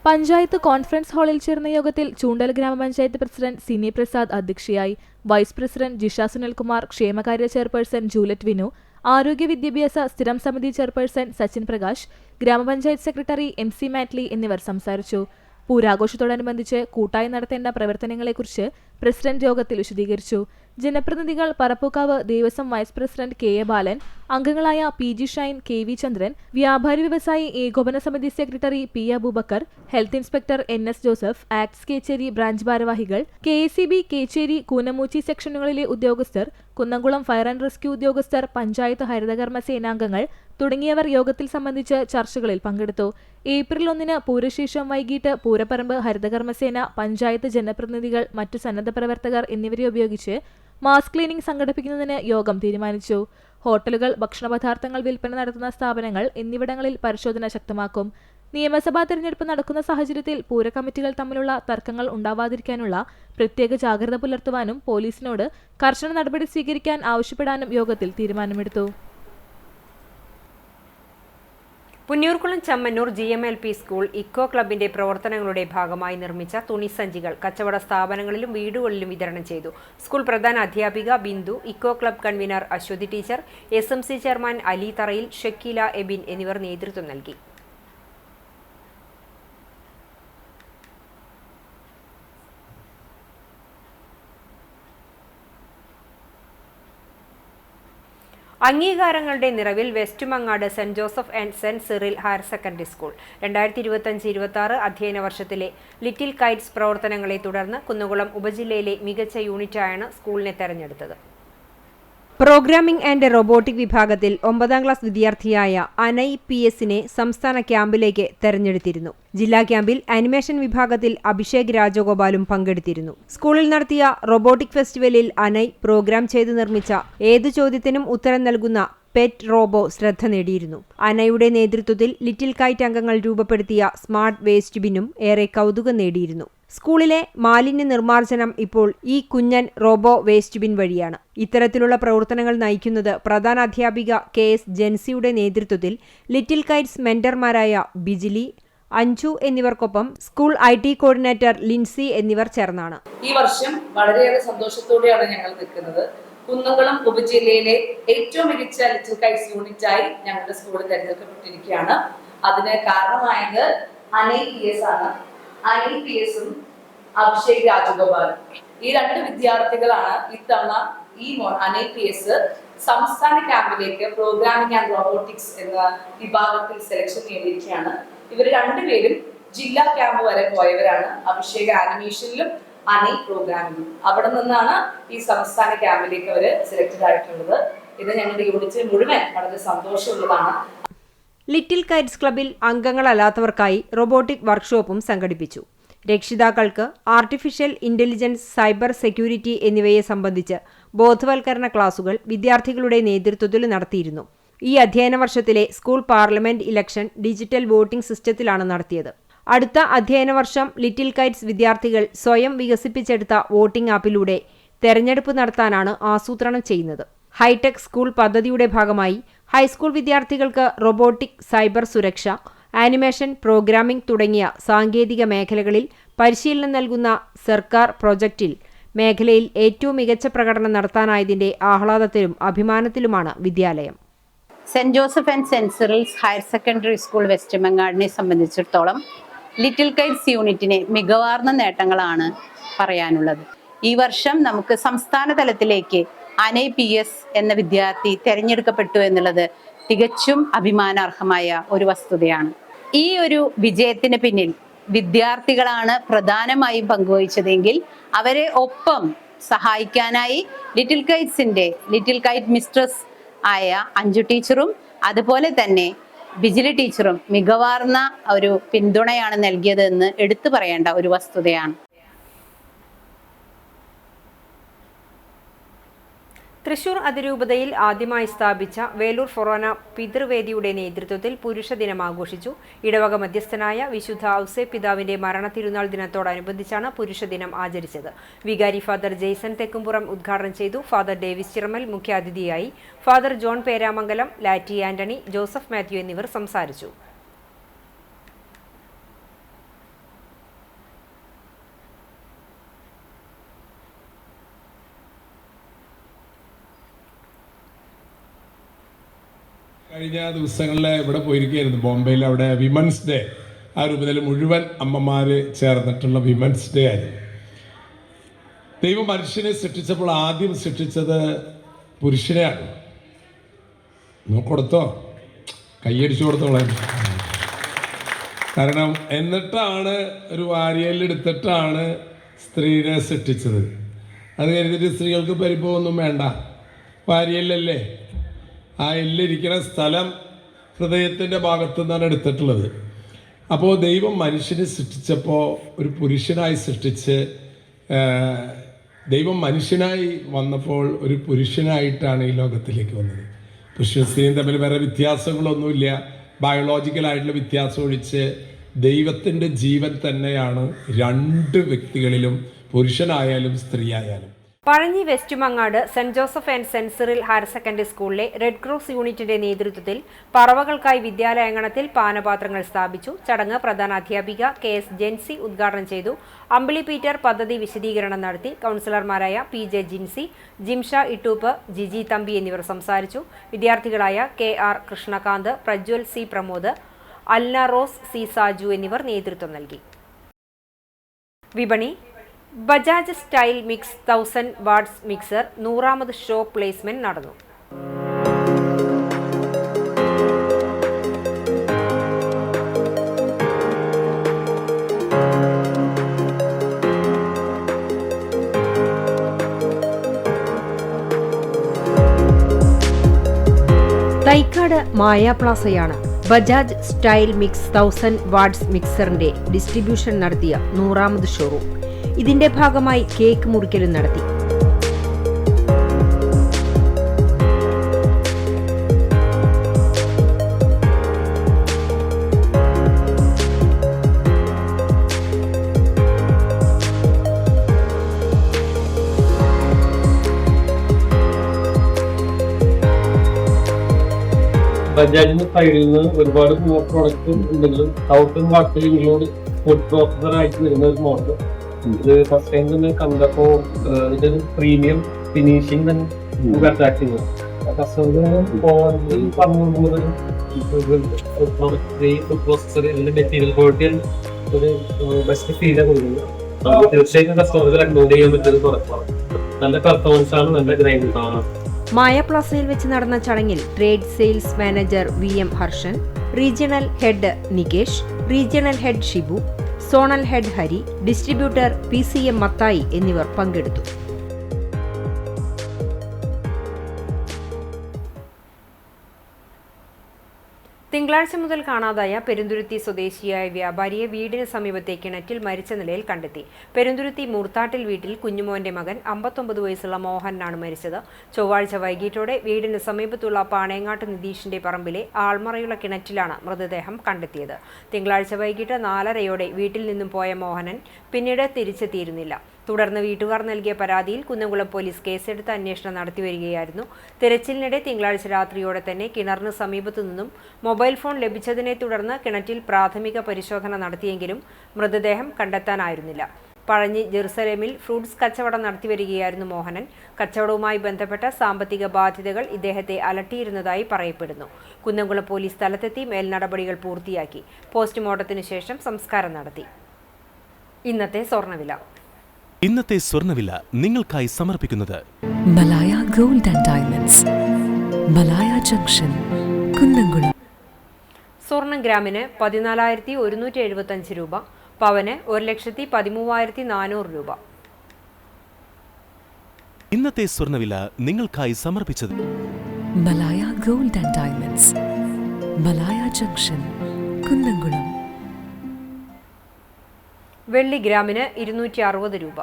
പഞ്ചായത്ത് കോൺഫറൻസ് ഹാളിൽ ചേർന്ന യോഗത്തിൽ ചൂണ്ടൽ ഗ്രാമപഞ്ചായത്ത് പ്രസിഡന്റ് സിനി പ്രസാദ് അധ്യക്ഷയായി. വൈസ് പ്രസിഡന്റ് ജിഷ സുനിൽകുമാർ, ക്ഷേമകാര്യ ചെയർപേഴ്സൺ ജൂലറ്റ് വിനു, ആരോഗ്യ വിദ്യാഭ്യാസ സ്ഥിരം സമിതി ചെയർപേഴ്സൺ സച്ചിൻ പ്രകാശ്, ഗ്രാമപഞ്ചായത്ത് സെക്രട്ടറി MC മാറ്റ്ലി എന്നിവർ സംസാരിച്ചു. പൂരാഘോഷത്തോടനുബന്ധിച്ച് കൂട്ടായി നടത്തേണ്ട പ്രവർത്തനങ്ങളെക്കുറിച്ച് പ്രസിഡന്റ് യോഗത്തിൽ വിശദീകരിച്ചു. ജനപ്രതിനിധികൾ Parappukkavu Devaswom vice president KA Balan, അംഗങ്ങളായ PG Shine, KV Chandran, Vyapari Vyavasayi Ekopana Samithi secretary P Abubakar, health inspector NS Joseph, ACTS Kecheri branch ഭാരവാഹികൾ, KACB കേച്ചേരി, കൂനമൂച്ചി സെക്ഷനുകളിലെ ഉദ്യോഗസ്ഥർ, കുന്നംകുളം ഫയർ ആൻഡ് റെസ്ക്യൂ ഉദ്യോഗസ്ഥർ, പഞ്ചായത്ത് ഹരിതകർമ്മ സേനാംഗങ്ങൾ തുടങ്ങിയവർ യോഗത്തിൽ സംബന്ധിച്ച് ചർച്ചകളിൽ പങ്കെടുത്തു. ഏപ്രിൽ 1 പൂരശേഷം വൈകിട്ട് പൂരപ്പറമ്പ് ഹരിതകർമ്മസേന, പഞ്ചായത്ത് ജനപ്രതിനിധികൾ, മറ്റു സന്നദ്ധ പ്രവർത്തകർ എന്നിവരെ ഉപയോഗിച്ച് മാസ് ക്ലീനിംഗ് സംഘടിപ്പിക്കുന്നതിന് യോഗം തീരുമാനിച്ചു. ഹോട്ടലുകൾ, ഭക്ഷണപദാർത്ഥങ്ങൾ വിൽപ്പന നടത്തുന്ന സ്ഥാപനങ്ങൾ എന്നിവിടങ്ങളിൽ പരിശോധന ശക്തമാക്കും. നിയമസഭാ തെരഞ്ഞെടുപ്പ് നടക്കുന്ന സാഹചര്യത്തിൽ പൂരകമ്മിറ്റികൾ തമ്മിലുള്ള തർക്കങ്ങൾ ഉണ്ടാവാതിരിക്കാനുള്ള പ്രത്യേക ജാഗ്രത പുലർത്തുവാനും പോലീസിനോട് കർശന നടപടി സ്വീകരിക്കാൻ ആവശ്യപ്പെടാനും യോഗത്തിൽ തീരുമാനമെടുത്തു. Punnurkulam Chammannur GMLP school eco ക്ലബിന്റെ പ്രവർത്തനങ്ങളുടെ ഭാഗമായി നിർമ്മിച്ച തുണിസഞ്ചികൾ കച്ചവട സ്ഥാപനങ്ങളിലും വീടുകളിലും വിതരണം ചെയ്തു. സ്കൂൾ പ്രധാന അധ്യാപിക Bindu, eco club convener Aswathy teacher, SMC chairman Ali Tharayil, Shakeela Ebin എന്നിവർ നേതൃത്വം നൽകി. അംഗീകാരങ്ങളുടെ നിറവിൽ Westmangad saint Joseph and saint Cyril higher secondary school 2025-26 അധ്യയന വർഷത്തിലെ ലിറ്റിൽ കൈറ്റ്സ് പ്രവർത്തനങ്ങളെ തുടർന്ന് കുന്നംകുളം ഉപജില്ലയിലെ മികച്ച യൂണിറ്റായാണ് സ്കൂളിനെ തെരഞ്ഞെടുത്തത്. പ്രോഗ്രാമിംഗ് ആൻഡ് റോബോട്ടിക് വിഭാഗത്തിൽ 9ാം ക്ലാസ് വിദ്യാർത്ഥിയായ അനൈ PS-നെ സംസ്ഥാന ക്യാമ്പിലേക്ക് തെരഞ്ഞെടുത്തിരുന്നു. ജില്ലാ ക്യാമ്പിൽ ആനിമേഷൻ വിഭാഗത്തിൽ അഭിഷേക് രാജഗോപാലും പങ്കെടുത്തിരുന്നു. സ്കൂളിൽ നടത്തിയ റോബോട്ടിക് ഫെസ്റ്റിവലിൽ അനൈ പ്രോഗ്രാം ചെയ്ത് നിർമ്മിച്ച ഏതു ചോദ്യത്തിനും ഉത്തരം നൽകുന്ന പെറ്റ് റോബോ ശ്രദ്ധ നേടിയിരുന്നു. അനയുടെ നേതൃത്വത്തിൽ ലിറ്റിൽ കൈറ്റ് അംഗങ്ങൾ രൂപപ്പെടുത്തിയ സ്മാർട്ട് വേസ്റ്റ് ബിന്നും ഏറെ കൗതുകം നേടിയിരുന്നു. സ്കൂളിലെ മാലിന്യ നിർമ്മാർജ്ജനം ഇപ്പോൾ ഈ കുഞ്ഞൻ റോബോ വേസ്റ്റ് ബിൻ വഴിയാണ്. ഇത്തരത്തിലുള്ള പ്രവർത്തനങ്ങൾ നയിക്കുന്നത് പ്രധാന അധ്യാപിക KS ജെൻസിയുടെ നേതൃത്വത്തിൽ ലിറ്റിൽ കൈറ്റ്സ് മെന്റർമാരായ ബിജിലി, അഞ്ജു എന്നിവർക്കൊപ്പം സ്കൂൾ IT കോർഡിനേറ്റർ ലിൻസി എന്നിവർ ചേർന്നാണ്. ഈ വർഷം വളരെയേറെ സന്തോഷത്തോടെയാണ് ഞങ്ങൾ നിൽക്കുന്നത്. കുന്നംകുളം ഉപജില്ലയിലെ ഏറ്റവും മികച്ച ലിറ്റിൽ കൈറ്റ്സ് യൂണിറ്റായി ഞങ്ങളുടെ സ്കൂൾ തിരഞ്ഞെടുക്കപ്പെട്ടിരിക്കുകയാണ്. അതിന് കാരണമായത് അനൈ PS ആണ്. അനൈ PS-ഉം അഭിഷേക് രാജഗോപാലും ഈ 2 വിദ്യാർത്ഥികളാണ് ഇത്തവണ ഈ അനൈ PS സംസ്ഥാന ക്യാമ്പിലേക്ക് പ്രോഗ്രാമിംഗ് ആൻഡ് റോബോട്ടിക്സ് എന്ന വിഭാഗത്തിൽ സെലക്ഷൻ നേടിയിരിക്കുകയാണ്. ഇവർ 2 പേരും ജില്ലാ ക്യാമ്പ് വരെ പോയവരാണ്. അഭിഷേക് ആനിമേഷനിലും അണി പ്രോഗ്രാമിംഗ്. അവിടെ നിന്നാണ് ഈ സംസ്ഥാന ക്യാമ്പിലേക്ക് അവർ സെലക്ടഡ് ആയിട്ടുള്ളത്. ഇത് ഞങ്ങളുടെ യൂണിറ്റ് മുഴുവൻ വളരെ സന്തോഷമുള്ളതാണ്. ലിറ്റിൽ കൈറ്റ്സ് ക്ലബിൽ അംഗങ്ങളല്ലാത്തവർക്കായി റോബോട്ടിക് വർക്ക്ഷോപ്പും സംഘടിപ്പിച്ചു. രക്ഷിതാക്കൾക്ക് ആർട്ടിഫിഷ്യൽ ഇന്റലിജൻസ്, സൈബർ സെക്യൂരിറ്റി എന്നിവയെ സംബന്ധിച്ച് ബോധവൽക്കരണ ക്ലാസുകൾ വിദ്യാർത്ഥികളുടെ നേതൃത്വത്തിൽ നടത്തിയിരുന്നു. ഈ അധ്യയന വർഷത്തിലെ school parliament election digital voting സിസ്റ്റത്തിലാണ് നടത്തിയത്. അടുത്ത അധ്യയന വർഷം ലിറ്റിൽ കൈറ്റ്സ് വിദ്യാർത്ഥികൾ സ്വയം വികസിപ്പിച്ചെടുത്ത വോട്ടിംഗ് ആപ്പിലൂടെ തെരഞ്ഞെടുപ്പ് നടത്താനാണ് ആസൂത്രണം ചെയ്യുന്നത്. ഹൈടെക് സ്കൂൾ പദ്ധതിയുടെ ഭാഗമായി ഹൈസ്കൂൾ വിദ്യാർത്ഥികൾക്ക് റോബോട്ടിക്, സൈബർ സുരക്ഷ, ആനിമേഷൻ, പ്രോഗ്രാമിംഗ് തുടങ്ങിയ സാങ്കേതിക മേഖലകളിൽ പരിശീലനം നൽകുന്ന സർക്കാർ പ്രൊജക്റ്റിൽ മേഖലയിൽ ഏറ്റവും മികച്ച പ്രകടനം നടത്താനായതിന്റെ ആഹ്ലാദത്തിലും അഭിമാനത്തിലുമാണ് വിദ്യാലയം. Saint Joseph and saint Cyril's higher secondary school west ബംഗാളിനെ സംബന്ധിച്ചിടത്തോളം ലിറ്റിൽ കൈറ്റ്സ് യൂണിറ്റിന് മികവാർന്ന നേട്ടങ്ങളാണ് പറയാനുള്ളത്. ഈ വർഷം നമുക്ക് സംസ്ഥാന തലത്തിലേക്ക് അനൈ PS എന്ന വിദ്യാർത്ഥി തിരഞ്ഞെടുക്കപ്പെട്ടു എന്നുള്ളത് തികച്ചും അഭിമാനാർഹമായ ഒരു വസ്തുതയാണ്. ഈ ഒരു വിജയത്തിന് പിന്നിൽ വിദ്യാർത്ഥികളാണ് പ്രധാനമായും പങ്കുവഹിച്ചതെങ്കിൽ അവരെ ഒപ്പം സഹായിക്കാനായി ലിറ്റിൽ കൈറ്റ് മിസ്ട്രസ് ആയ അഞ്ജു ടീച്ചറും അതുപോലെ തന്നെ ബിജിലി ടീച്ചറും മികവാർന്ന ഒരു പിന്തുണയാണ് നൽകിയതെന്ന് എടുത്തു പറയേണ്ട ഒരു വസ്തുതയാണ്. തൃശൂർ അതിരൂപതയിൽ ആദ്യമായി സ്ഥാപിച്ച വേലൂർ ഫൊറോന പിതൃവേദിയുടെ നേതൃത്വത്തിൽ പുരുഷ ദിനം ആഘോഷിച്ചു. ഇടവക മധ്യസ്ഥനായ വിശുദ്ധ ഔസേ പിതാവിന്റെ മരണത്തിരുനാൾ ദിനത്തോടനുബന്ധിച്ചാണ് പുരുഷ ദിനം ആചരിച്ചത്. വികാരി ഫാദർ ജെയ്സൺ തെക്കുംപുറം ഉദ്ഘാടനം ചെയ്തു. ഫാദർ ഡേവിസ് ചിറമൽ മുഖ്യാതിഥിയായി. Father John Peramangalam, Latty Antony, Joseph Mathew എന്നിവർ സംസാരിച്ചു. കഴിഞ്ഞ ദിവസങ്ങളിൽ ഇവിടെ പോയിരിക്കുകയായിരുന്നു, ബോംബെയിൽ. അവിടെ വിമൻസ് ഡേ, ആ രൂപത്തിൽ മുഴുവൻ അമ്മമാർ ചേർന്നിട്ടുള്ള വിമൻസ് ഡേ ആയിരുന്നു. ദൈവം മനുഷ്യനെ സൃഷ്ടിച്ചപ്പോൾ ആദ്യം സൃഷ്ടിച്ചത് പുരുഷനെയാണ്. കൊടുത്തോ, കൈയടിച്ചു കൊടുത്തോളാം. കാരണം എന്നിട്ടാണ് ഒരു വാരിയലെടുത്തിട്ടാണ് സ്ത്രീനെ സൃഷ്ടിച്ചത്. അത് കരുതിയിട്ട് സ്ത്രീകൾക്ക് പരിഭവമൊന്നും വേണ്ട, വാരിയലല്ലേ. ആ എല്ലിരിക്കുന്ന സ്ഥലം ഹൃദയത്തിൻ്റെ ഭാഗത്തു നിന്നാണ് എടുത്തിട്ടുള്ളത്. അപ്പോൾ ദൈവം മനുഷ്യനെ സൃഷ്ടിച്ചപ്പോൾ ഒരു പുരുഷനായി സൃഷ്ടിച്ച്, ദൈവം മനുഷ്യനായി വന്നപ്പോൾ ഒരു പുരുഷനായിട്ടാണ് ഈ ലോകത്തിലേക്ക് വന്നത്. പുരുഷനും സ്ത്രീയും തമ്മിൽ വേറെ വ്യത്യാസങ്ങളൊന്നുമില്ല, ബയോളജിക്കലായിട്ടുള്ള വ്യത്യാസം ഒഴിച്ച് ദൈവത്തിൻ്റെ ജീവൻ തന്നെയാണ് രണ്ട് വ്യക്തികളിലും, പുരുഷനായാലും സ്ത്രീയായാലും. Pazhanji west Mangad saint Joseph and saint Cyril higher secondary സ്കൂളിലെ റെഡ് ക്രോസ് യൂണിറ്റിന്റെ നേതൃത്വത്തിൽ പറവകൾക്കായി വിദ്യാലയാങ്കണത്തിൽ പാനപാത്രങ്ങൾ സ്ഥാപിച്ചു. ചടങ്ങ് പ്രധാന അധ്യാപിക KS ജെൻസി ഉദ്ഘാടനം ചെയ്തു. അമ്പിളി പീറ്റർ പദ്ധതി വിശദീകരണം നടത്തി. കൗൺസിലർമാരായ PJ ജിൻസി, ജിംഷ ഇട്ടൂപ്പ്, ജിജി തമ്പി എന്നിവർ സംസാരിച്ചു. വിദ്യാർത്ഥികളായ KR Krishnakanth, Prajwal C Pramod, Alna Rose C Saju എന്നിവർ നേതൃത്വം നൽകി. വിപണി. Bajaj style mix 1000 watts mixer 100ാമത് ഷോ പ്ലേസ്മെന്റ് നടന്നു. തൈക്കാട് മായ പ്ലാസയാണ് ബജാജ് സ്റ്റൈൽ മിക്സ് 1000 വാട്ട്സ് മിക്സറിന്റെ ഡിസ്ട്രിബ്യൂഷൻ നടത്തിയ 100ാമത് ഷോറൂം. ഇതിന്റെ ഭാഗമായി കേക്ക് മുറിക്കലും നടത്തി. ബജാജിന്റെ സൈഡിൽ നിന്ന് ഒരുപാട് പ്രോഡക്റ്റ് ഉണ്ടെങ്കിലും 1000 വാട്ട് ഇൻക്ലൂഡ് ഫുഡ് പ്രോസസർ ആയിട്ട് വരുന്ന ഒരു മോഡൽ. ഇത് ഫസ്റ്റ് ടൈം തന്നെ കണ്ടപ്പോ ഇതിന്റെ പ്രീമിയം ഫിനിഷിംഗ് തന്നെ അട്രാക്ട് ചെയ്യുന്നത്. കസ്റ്റമർ പറഞ്ഞ ഫുഡ് പ്രോസസർ ഇതിന്റെ മെറ്റീരിയൽ ക്വാളിറ്റി ഒരു ബെസ്റ്റ് ഫീലാണ് കൊടുക്കുന്നത്. തീർച്ചയായിട്ടും കസ്റ്റമർക്ക് റെക്കമെൻഡ് ചെയ്യാൻ പറ്റുന്ന പ്രോഡക്റ്റാണ്. നല്ല പെർഫോമൻസ് ആണ്, നല്ല ഗ്രൈൻഡിംഗ് ആണ്. മായ പ്ലാസയിൽ വെച്ച് നടന്ന ചടങ്ങിൽ trade sales manager VM Harshan, regional head Nikesh, regional head Shibu, zonal head Hari, distributor PCM Mathai എന്നിവർ പങ്കെടുത്തു. തിങ്കളാഴ്ച മുതൽ കാണാതായ പെരുന്തുരുത്തി സ്വദേശിയായ വ്യാപാരിയെ വീടിന് സമീപത്തെ കിണറ്റിൽ മരിച്ച നിലയിൽ കണ്ടെത്തി. പെരുന്തുരുത്തി മൂർത്താട്ടിൽ വീട്ടിൽ കുഞ്ഞുമോന്റെ മകൻ 59 വയസ്സുള്ള മോഹനാണ് മരിച്ചത്. ചൊവ്വാഴ്ച വൈകിട്ടോടെ വീടിന് സമീപത്തുള്ള പാണേങ്ങാട്ട് നിതീഷിന്റെ പറമ്പിലെ ആൾമറയുള്ള കിണറ്റിലാണ് മൃതദേഹം കണ്ടെത്തിയത്. തിങ്കളാഴ്ച വൈകിട്ട് 4:30 വീട്ടിൽ നിന്നും പോയ മോഹനൻ പിന്നീട് തിരിച്ചെത്തിയിരുന്നില്ല. തുടർന്ന് വീട്ടുകാർ നൽകിയ പരാതിയിൽ കുന്നംകുളം പോലീസ് കേസെടുത്ത് അന്വേഷണം നടത്തിവരികയായിരുന്നു. തിരച്ചിലിനിടെ തിങ്കളാഴ്ച രാത്രിയോടെ തന്നെ കിണറിന് സമീപത്തു നിന്നും മൊബൈൽ ഫോൺ ലഭിച്ചതിനെ തുടർന്ന് കിണറ്റിൽ പ്രാഥമിക പരിശോധന നടത്തിയെങ്കിലും മൃതദേഹം കണ്ടെത്താനായിരുന്നില്ല. പഴഞ്ഞി ജെറുസലേമിൽ ഫ്രൂട്ട്സ് കച്ചവടം നടത്തിവരികയായിരുന്നു മോഹനൻ. കച്ചവടവുമായി ബന്ധപ്പെട്ട സാമ്പത്തിക ബാധ്യതകൾ ഇദ്ദേഹത്തെ അലട്ടിയിരുന്നതായി പറയപ്പെടുന്നു. കുന്നംകുളം പോലീസ് സ്ഥലത്തെത്തി മേൽനടപടികൾ പൂർത്തിയാക്കി. പോസ്റ്റ്മോർട്ടത്തിനു ശേഷം സംസ്കാരം നടത്തി. ഇന്നത്തെ സ്വർണ്ണവില നിങ്ങൾക്കായി സമർപ്പിക്കുന്നത് Malaya gold and diamonds, Malaya junction, Kunnamkulam. സ്വർണം ഗ്രാമിന് 14,175 രൂപ, പവന് 1,13,400 രൂപ. ഇന്നത്തെ സ്വർണ്ണവില നിങ്ങൾക്കായി സമർപ്പിച്ചത് Malaya gold and diamonds, Malaya junction, Kunnamkulam. വെള്ളി ഗ്രാമിന് 260 രൂപ.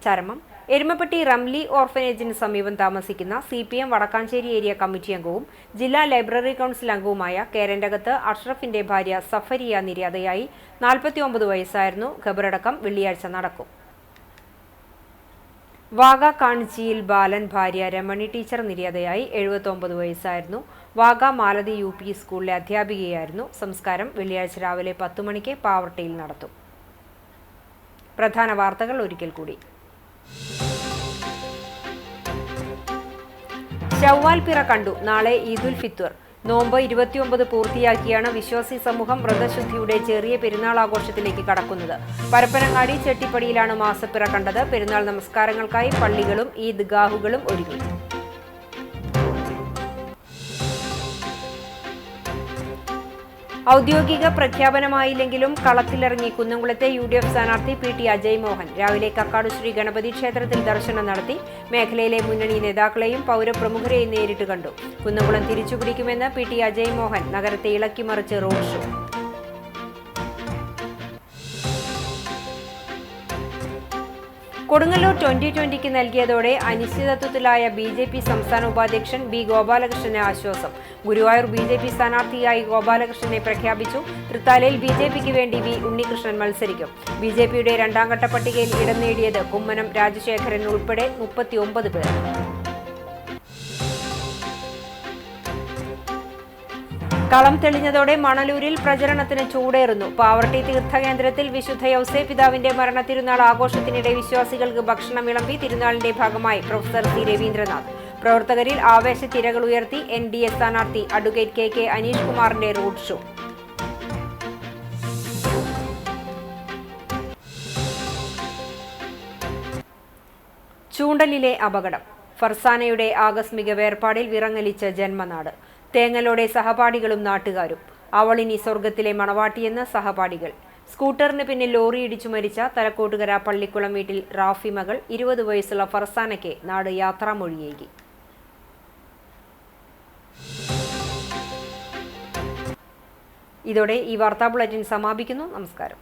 ചരമം എരുമപ്പെട്ടി റംലി ഓർഫനേജിന് സമീപം താമസിക്കുന്ന CPM വടക്കാഞ്ചേരി ഏരിയ കമ്മിറ്റി അംഗവും ജില്ലാ ലൈബ്രറി കൗൺസിൽ അംഗവുമായ കേരൻ്റകത്ത് അഷ്റഫിന്റെ ഭാര്യ സഫരിയ നിര്യാതയായി. 49 വയസ്സായിരുന്നു. ഖബറടക്കം വെള്ളിയാഴ്ച നടക്കും. വാഗ കാണിച്ചിയിൽ ബാലൻ ഭാര്യ രമണി ടീച്ചർ നിര്യാതയായി. 79 വയസ്സായിരുന്നു. വാഗ മാലതി UP സ്കൂളിലെ അധ്യാപികയായിരുന്നു. സംസ്കാരം വെള്ളിയാഴ്ച രാവിലെ 10 മണിക്ക് പാവർട്ടിയിൽ നടത്തും. പ്രധാന വാർത്തകൾ ഒരിക്കൽ കൂടി. ശവ്വാൽ പിറ കണ്ടു. നാളെ ഈദുൽ ഫിത്വർ. നോമ്പ് 29 പൂർത്തിയാക്കിയാണ് വിശ്വാസി സമൂഹം വ്രതശുദ്ധിയുടെ ചെറിയ പെരുന്നാൾ ആഘോഷത്തിലേക്ക് കടക്കുന്നത്. പരപ്പനങ്ങാടി ചെട്ടിപ്പടിയിലാണ് മാസപ്പിറ കണ്ടത്. പെരുന്നാൾ നമസ്കാരങ്ങൾക്കായി പള്ളികളും ഈദ്ഗാഹുകളും ഒരുങ്ങി. ഔദ്യോഗിക പ്രഖ്യാപനമായില്ലെങ്കിലും കളത്തിലിറങ്ങി കുന്നംകുളത്തെ UDF സ്ഥാനാർത്ഥി PT അജയ് മോഹൻ. രാവിലെ കക്കാട് ശ്രീ ഗണപതി ക്ഷേത്രത്തിൽ ദർശനം നടത്തി. മേഖലയിലെ മുന്നണി നേതാക്കളെയും പൗരപ്രമുഖരെയും നേരിട്ട് കണ്ടു. കുന്നംകുളം തിരിച്ചുപിടിക്കുമെന്ന് PT അജയ് മോഹൻ. നഗരത്തെ ഇളക്കിമറിച്ച് റോഡ് ഷോ. കൊടുങ്ങല്ലൂർ 2020 നൽകിയതോടെ അനിശ്ചിതത്വത്തിലായ BJP സംസ്ഥാന ഉപാധ്യക്ഷൻ B ഗോപാലകൃഷ്ണന് ആശ്വാസം. ഗുരുവായൂർ BJP സ്ഥാനാർത്ഥിയായി ഗോപാലകൃഷ്ണനെ പ്രഖ്യാപിച്ചു. തൃത്താലയിൽ BJPക്ക് വേണ്ടി V ഉണ്ണികൃഷ്ണൻ മത്സരിക്കും. BJPയുടെ രണ്ടാംഘട്ട പട്ടികയിൽ ഇടം നേടിയത് കുമ്മനം രാജശേഖരൻ ഉൾപ്പെടെ 39 പേർ. കളം തെളിഞ്ഞതോടെ മണലൂരിൽ പ്രചരണത്തിന് ചൂടേറുന്നു. പാവർട്ടി തീർത്ഥകേന്ദ്രത്തിൽ വിശുദ്ധ യൗസേ പിതാവിന്റെ മരണത്തിരുന്നാൾ ആഘോഷത്തിനിടെ വിശ്വാസികൾക്ക് ഭക്ഷണം വിളമ്പി. തിരുനാളിന്റെ ഭാഗമായി പ്രൊഫസർ C രവീന്ദ്രനാഥ്. പ്രവർത്തകരിൽ ആവേശത്തിരകൾ ഉയർത്തി NDA സ്ഥാനാർത്ഥി അഡ്വക്കേറ്റ് KK അനീഷ് കുമാറിന്റെ റോഡ് ഷോ. ചൂണ്ടലിലെ അപകടം. ഫർസാനയുടെ ആകസ്മിക വേർപാടിൽ വിറങ്ങലിച്ച ജന്മനാട്. തേങ്ങലോടെ സഹപാഠികളും നാട്ടുകാരും. അവളിനി സ്വർഗത്തിലെ മണവാട്ടിയെന്ന് സഹപാഠികൾ. സ്കൂട്ടറിന് പിന്നിൽ ലോറി ഇടിച്ചു മരിച്ച തലക്കോട്ടുകര പള്ളിക്കുളം വീട്ടിൽ റാഫി മകൾ 20 വയസ്സുള്ള ഫർസാനയ്ക്ക് നാട് യാത്രാമൊഴിയേകി. ഇതോടെ ഈ വാർത്താ ബുള്ളറ്റിൻ സമാപിക്കുന്നു. നമസ്കാരം.